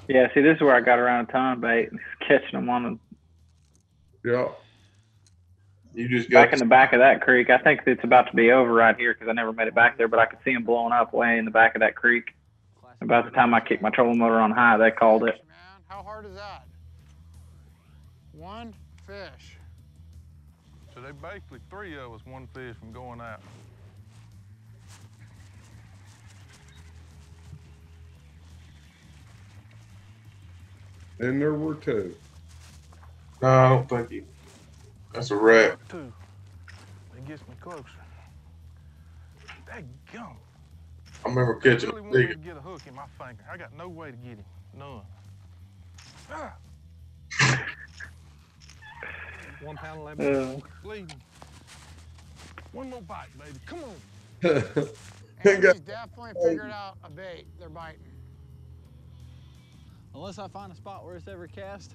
Yeah, see, this is where I got around a ton bait, catching them on the. Yeah. You just got back in the back of that creek. I think it's about to be over right here because I never made it back there, but I could see them blowing up way in the back of that creek. About the time I kicked my trolling motor on high, they called it. Man, how hard is that? One fish. So they basically 3 of us, one fish from going out. And there were 2. No, I don't think he. That's a wrap. 2. It gets me closer. Daggum. I remember I catching really a want me to big. get a hook in my finger. I got no way to get him. None. Ah. 1 pound 11. Bleeding. One more bite, baby. Come on. Andy's definitely figured out a bait. They're biting. Unless I find a spot where it's ever cast,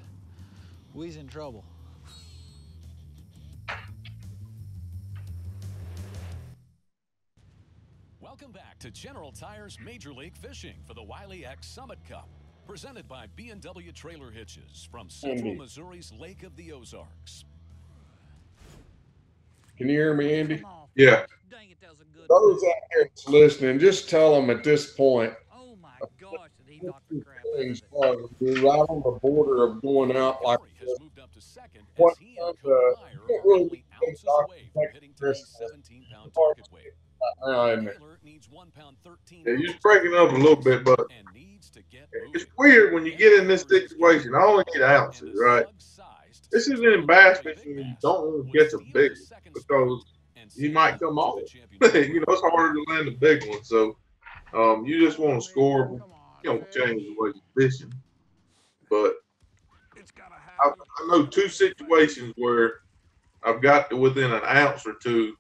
we's in trouble. Welcome back to General Tire's Major League Fishing for the Wiley X Summit Cup, presented by B&W Trailer Hitches from Central Missouri's Lake of the Ozarks. Can you hear me, Andy? Yeah. Dang it, that was a good Those out there that's listening, just tell them at this point. Oh my gosh, did he knock the crap We're right on the border of going out like this. What can't really take Yeah, you're breaking up a little bit, but it's weird when you get in this situation. I only get ounces, right? This is in bass fishing. You don't want to catch a big because he might come off. You know, it's harder to land a big one. So you just want to score. You don't change the way you're fishing. But I know two situations where I've got to within an ounce or two,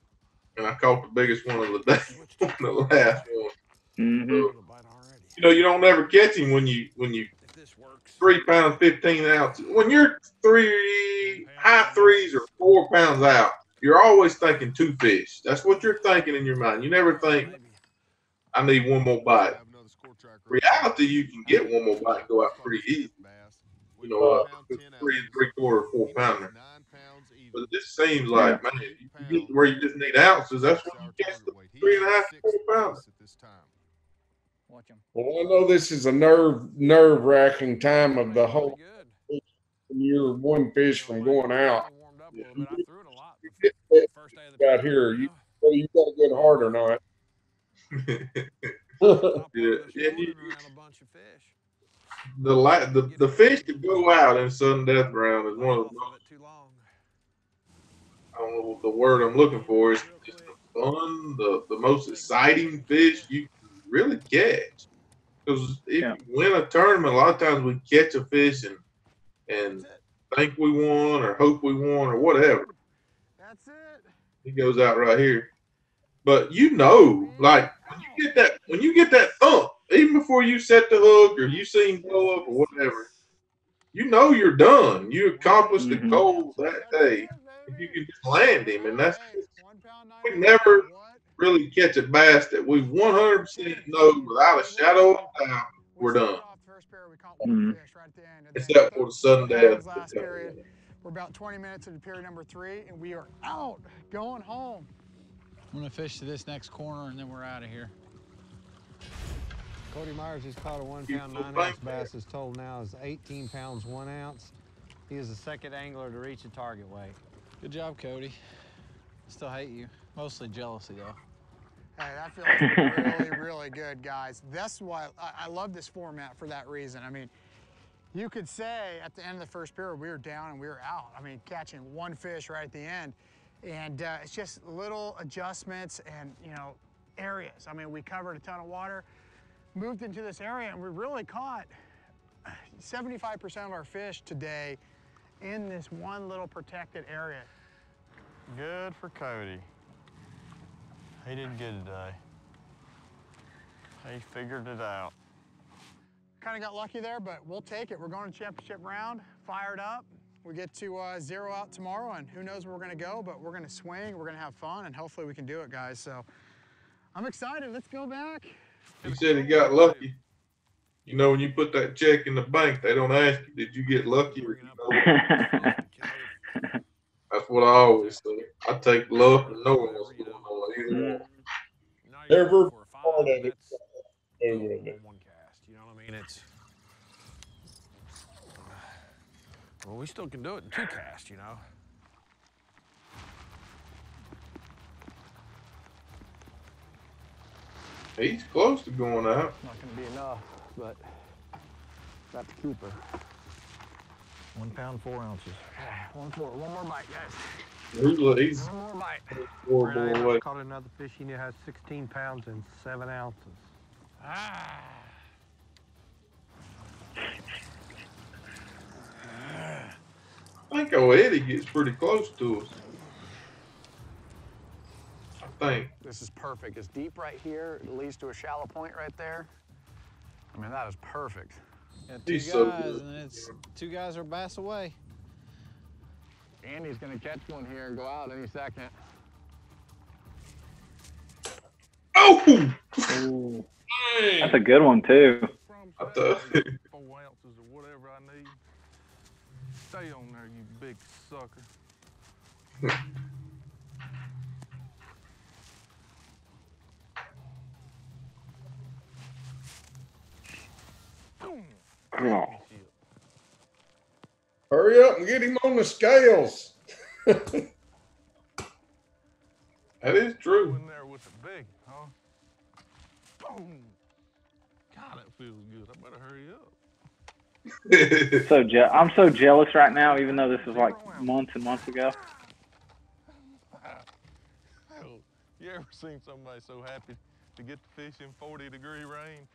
and I caught the biggest one of the day on the last one. Mm-hmm. So, you know, you don't ever catch him when you 3 pounds 15 ounces. When you're high threes or 4 pounds out, you're always thinking 2 fish. That's what you're thinking in your mind. You never think, I need one more bite. Reality, you can get one more bite and go out pretty easy. You know, 3 3/4, 4 pounder. But it just seems like, man, you get where you just need ounces. That's when you catch the 3.5, 4 pounder. Well, I know this is a nerve-wracking time of the whole. When you're one fish from going out, you get that out here. Whether you got a good heart or not. The fish to go out in sudden death round is one of the most, I don't know the word I'm looking for. It's just the fun, the most exciting fish you can really catch. Because if you win a tournament, a lot of times we catch a fish and think we won or hope we won or whatever. That's it. He goes out right here. But you know, like when you get that thump, even before you set the hook or you see him blow up or whatever, you know you're done. You accomplished the goal that day if you can just land him, and that's we never really catch a bass that we 100% know without a shadow of doubt we're done. Except for the sudden death. Last period. We're about 20 minutes into period number 3, and we are out, going home. I'm gonna fish to this next corner, and then we're out of here. Cody Myers has caught a 1 pound 9 ounce bass. His total now is 18 pounds 1 ounce. He is the second angler to reach a target weight. Good job, Cody. Still hate you. Mostly jealousy, though. Hey, that feels really, really good, guys. That's why I love this format for that reason. I mean, you could say at the end of the first period, we were down and we were out. I mean, catching one fish right at the end. And it's just little adjustments and, you know, areas. I mean, we covered a ton of water, moved into this area, and we really caught 75% of our fish today in this one little protected area. Good for Cody. He did good today. He figured it out. Kind of got lucky there, but we'll take it. We're going to championship round, fired up. We get to zero out tomorrow, and who knows where we're going to go, but we're going to swing, we're going to have fun, and hopefully we can do it, guys. So I'm excited. Let's go back. He said he got lucky. You know, when you put that check in the bank, they don't ask you, did you get lucky? Or, you know, that's what I always say. I take luck and knowing what's going on. Either one. Every part of it. One cast, you know what I mean? It's well, we still can do it in 2 casts, you know. He's close to going out. Not going to be enough, but that's a keeper. 1 pound 4 ounces. One more bite, guys. He's one more bite. Brandon caught another fish. He now has 16 pounds and 7 ounces. I think Eddie gets pretty close to us. I think. This is perfect. It's deep right here. It leads to a shallow point right there. I mean, that is perfect. Yeah, 2 guys, so and it's 2 guys are bass away. Andy's going to catch one here and go out any second. Oh! Ooh. That's a good one, too. 4 ounces or whatever I need. Stay on there, you big sucker. Oh. Hurry up and get him on the scales. That is true. In there with the big, huh? Boom. God, that feels good. I better hurry up. I'm so jealous right now, even though this is like months and months ago. ever seen somebody so happy to get to fish in 40-degree rain?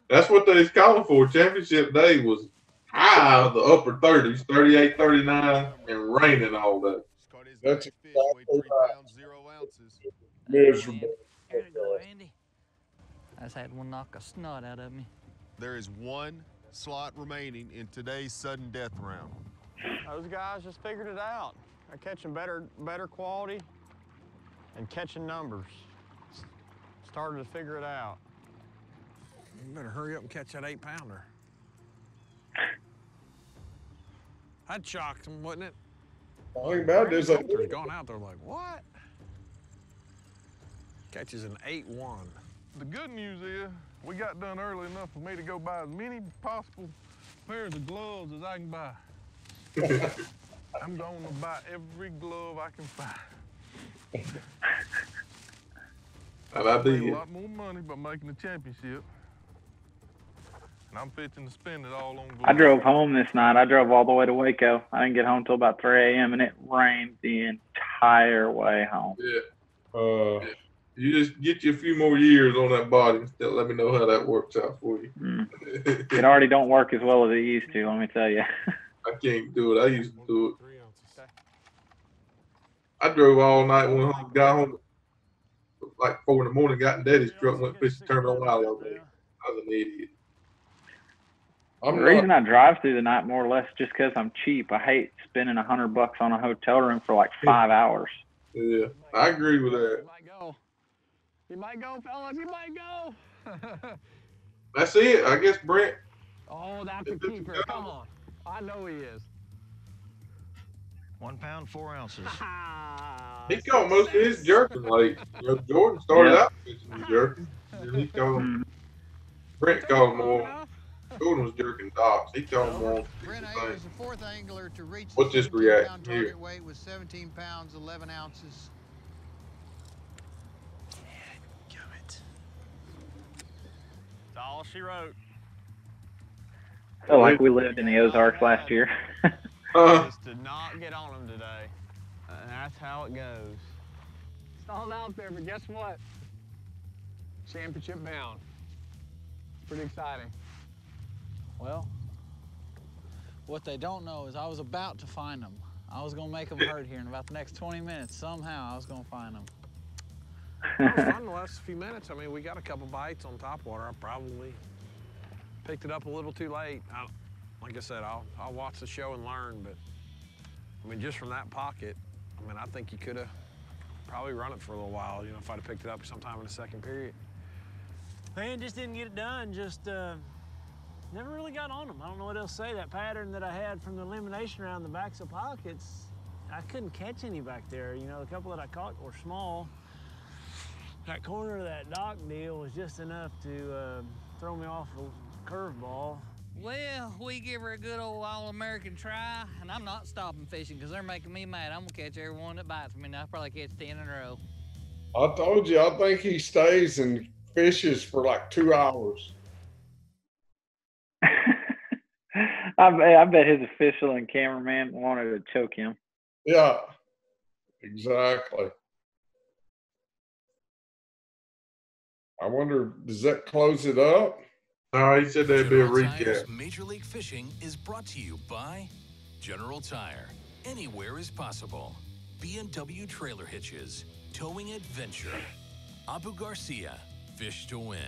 That's what they was calling for. Championship day was high, the upper 30s, 38, 39, and raining all day. That's Fish weighed 3 pounds 0 ounces. miserable. Here you go, Andy. I just had one knock a snot out of me. There is one slot remaining in today's sudden death round. Those guys just figured it out. They're catching better quality and catching numbers. Started to figure it out. You better hurry up and catch that 8-pounder. That shocked them, wouldn't it? The thing about it is that Filter's gone out there like, what? Catches an 8-1. The good news is we got done early enough for me to go buy as many possible pairs of gloves as I can buy. I'm going to buy every glove I can find. I made a lot more money by making the championship. And I'm fixing to spend it all on gloves. I drove home this night. I drove all the way to Waco. I didn't get home till about 3 a.m. and it rained the entire way home. Yeah. You just get you a few more years on that body and still let me know how that works out for you. It already don't work as well as it used to, let me tell you. I can't do it. I used to do it. I drove all night, went home, got home like 4 in the morning, got in Daddy's truck, went fishing Terminal Wiley all day. I was an idiot. The reason I drive through the night more or less just because I'm cheap. I hate spending $100 on a hotel room for like 5 hours. Yeah, I agree with that. You might go, fellas. You might go. That's it. I guess Brent. Oh, that's a keeper. Come on. I know he is. 1 pound 4 ounces. He caught most of his jerking late. You know, Jordan started out fishing the jerking. And he caught him. Brent caught him more. Jordan was jerking docks. He caught him more. Brent A was the 4th angler to reach What's the this reaction target here? weight with 17 pounds 11 ounces. That's all she wrote. I feel like we lived in the Ozarks last year. Just to not get on them today. And that's how it goes. Stalled out there, but guess what? Championship bound. Pretty exciting. Well, what they don't know is I was about to find them. I was going to make them hurt here in about the next 20 minutes. Somehow I was going to find them. It was fun the last few minutes. I mean, we got a couple bites on topwater. I probably picked it up a little too late. Like I said, I'll watch the show and learn, but I mean, just from that pocket, I mean, I think you could have probably run it for a little while, you know, if I'd have picked it up sometime in the second period. Man, just didn't get it done. Just never really got on them. I don't know what else to say. That pattern that I had from the elimination round, the backs of pockets, I couldn't catch any back there. You know, the couple that I caught were small. That corner of that dock deal was just enough to throw me off the curveball. Well, we give her a good old all-American try, and I'm not stopping fishing because they're making me mad. I'm gonna catch every one that bites me, and I'll probably catch 10 in a row. I told you, I think he stays and fishes for like 2 hours. I bet his official and cameraman wanted to choke him. Yeah, exactly. I wonder, does that close it up? No, he said there'd be a General Tire's recap. Major League Fishing is brought to you by General Tire. Anywhere is possible. B&W Trailer Hitches. Towing Adventure. Abu Garcia. Fish to Win.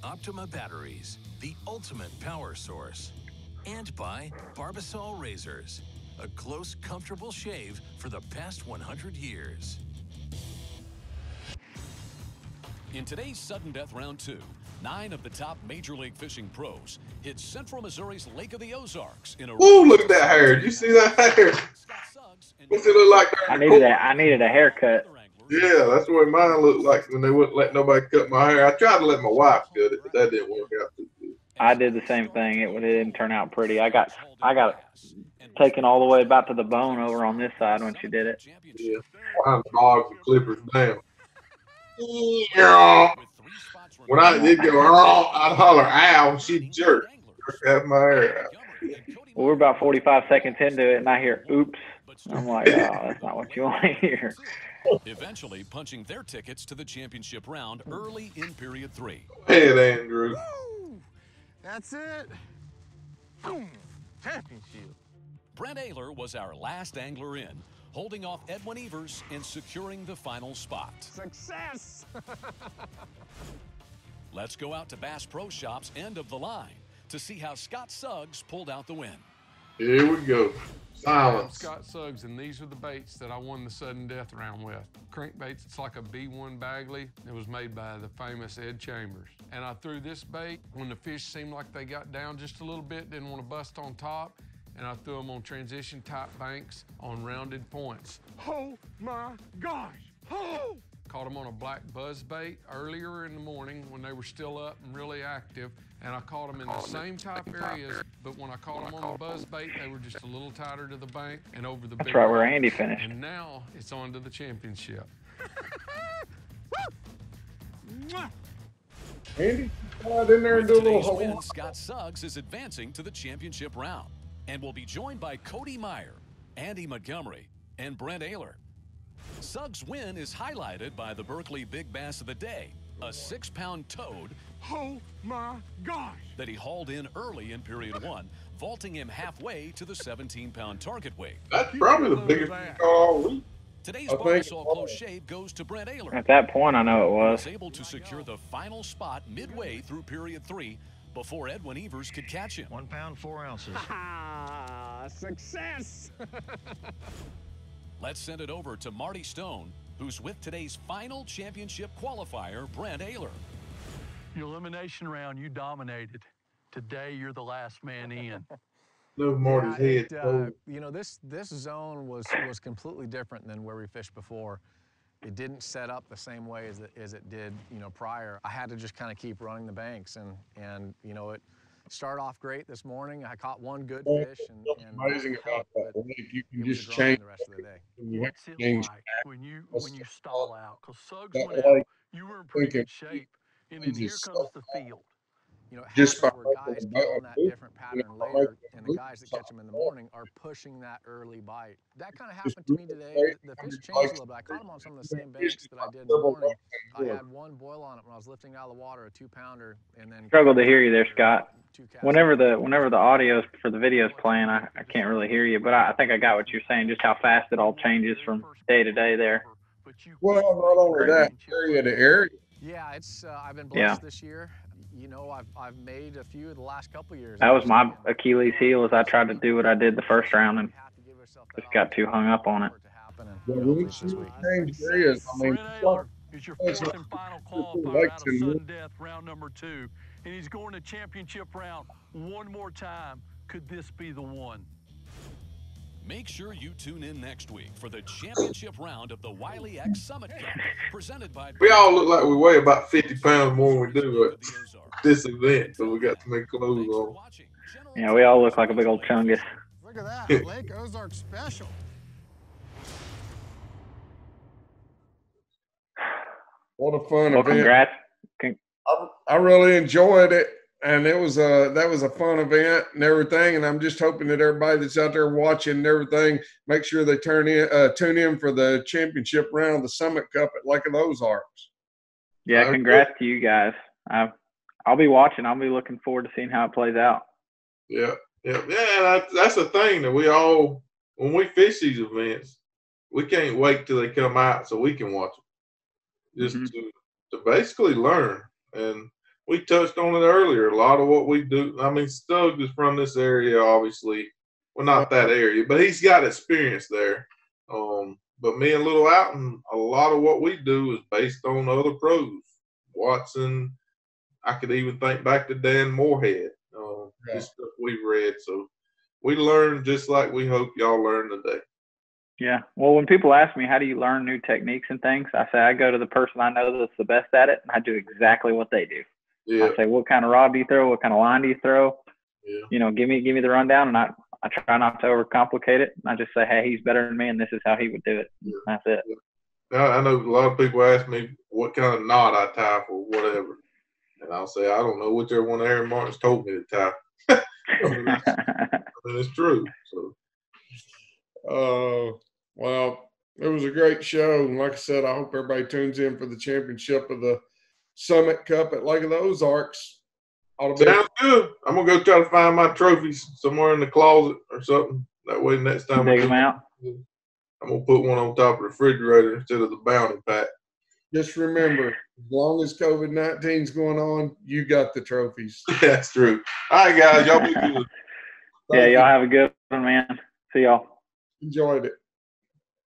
Optima Batteries. The ultimate power source. And by Barbasol Razors. A close, comfortable shave for the past 100 years. In today's Sudden Death Round 2, 9 of the top Major League Fishing pros hit Central Missouri's Lake of the Ozarks in a... Ooh, look at that hair. Did you see that hair? What's it look like? I needed a haircut. Yeah, that's what mine looked like when they wouldn't let nobody cut my hair. I tried to let my wife cut it, but that didn't work out too good. I did the same thing. It didn't turn out pretty. I got taken all the way about to the bone over on this side when she did it. Yeah, behind the hogs and clippers down. Yeah. When I did go, I'd holler, ow, she'd jerk half my hair out. Well, we're about 45 seconds into it, and I hear "oops." I'm like, oh, that's not what you want to hear. Eventually punching their tickets to the championship round early in period 3. Hey, Andrew. That's it. Boom. Championship. Brent Ayler was our last angler in, holding off Edwin Evers and securing the final spot. Success! Let's go out to Bass Pro Shop's end of the line to see how Scott Suggs pulled out the win. Here we go. I'm Silence. Scott Suggs, and these are the baits that I won the sudden death round with. Crankbaits, it's like a B1 Bagley. It was made by the famous Ed Chambers. And I threw this bait when the fish seemed like they got down just a little bit, didn't want to bust on top, and I threw them on transition type banks on rounded points. Oh my gosh! Oh! Caught them on a black buzz bait earlier in the morning when they were still up and really active, and I caught them in the same type areas, but when I caught them on the buzz bait, they were just a little tighter to the bank and over the big That's right where rock. Andy finished. And now it's on to the championship. Andy, slide in there and do a little Today's hole. win, Scott Suggs is advancing to the championship round and will be joined by Cody Meyer, Andy Montgomery, and Brent Ayler. Suggs' win is highlighted by the Berkeley Big Bass of the day, a 6-pound toad. Oh my gosh! That he hauled in early in period 1, vaulting him halfway to the 17-pound target weight. That's probably the biggest we caught all week. Today's I bonus think- all close shave goes to Brent Ayler. At that point, I know it He was. was able to secure the final spot midway through period 3 before Edwin Evers could catch him. 1 pound, 4 ounces. Success! Let's send it over to Marty Stone, who's with today's final championship qualifier, Brent Ayler. Your elimination round, you dominated. Today, you're the last man in. No Marty's head. You know, this zone was completely different than where we fished before. It didn't set up the same way as it did, you know, prior. I had to just kind of keep running the banks, and you know, it started off great this morning. I caught one good fish, and Amazing about that lake. You can it was just a grind change the rest of the day. What's it things. like when you stall out? Because Suggs That went out, lake, you were in pretty thinking good shape, and then here just comes the field. You know, it just by happens where guys get on that different pattern later, and the guys that catch them in the morning are pushing that early bite. That kind of happened to me today. The fish changed a little bit. I caught them on some of the same banks that I did in the morning. I had one boil on it when I was lifting out of the water, a 2-pounder, and then Struggled to hear you there, Scott. Whenever the audio for the video's playing, I can't really hear you, but I think I got what you're saying, just how fast it all changes from day to day there. Well, not only that, area to area. Yeah, it's I've been blessed this year. You know, I've made a few of the last couple of years. That was my Achilles heel, as I tried to do what I did the first round and just got too hung up on it. Yeah, we change areas. I mean, Brent Ayler is your fourth and final qualifier out of sudden death, round number 2. And he's going to championship round one more time. Could this be the one? Make sure you tune in next week for the championship round of the Wiley X Summit Cup, presented by... We all look like we weigh about 50 pounds more than we do at this event, so we got to make clothes on. Yeah, we all look like a big old chungus. Look at that, Lake Ozarks special. What a fun Well, event. congrats. I really enjoyed it, and that was a fun event and everything. And I'm just hoping that everybody that's out there watching and everything, make sure they tune in for the championship round of the Summit Cup at Lake of the Ozarks. Yeah, congrats to you guys. I'll be watching. I'll be looking forward to seeing how it plays out. Yeah. That's the thing that we all, when we fish these events, we can't wait till they come out so we can watch them. Just to basically learn. And we touched on it earlier. A lot of what we do, I mean, Stuggs is from this area, obviously. Well, not that area, but he's got experience there. But me and Little Alton, a lot of what we do is based on other pros. Watson, I could even think back to Dan Moorhead, this stuff we've read. So we learn just like we hope y'all learn today. Yeah. Well, when people ask me, how do you learn new techniques and things, I say, I go to the person I know that's the best at it, and I do exactly what they do. Yeah. I say, what kind of rod do you throw? What kind of line do you throw? Yeah. You know, give me the rundown, and I try not to overcomplicate it. I just say, hey, he's better than me, and this is how he would do it. Yeah. That's it. Now, I know a lot of people ask me what kind of knot I tie for whatever. And I'll say, I don't know, whichever one Aaron Martin's told me to tie. I mean, it's true. So. Well, it was a great show. And like I said, I hope everybody tunes in for the championship of the Summit Cup at Lake of the Ozarks. Sounds good. I'm going to go try to find my trophies somewhere in the closet or something. That way next time dig them out. I'm going to put one on top of the refrigerator instead of the bounty pack. Just remember, as long as COVID-19 is going on, you got the trophies. That's true. All right, guys. Y'all be good. Yeah, y'all have a good one, man. See y'all. Enjoyed it.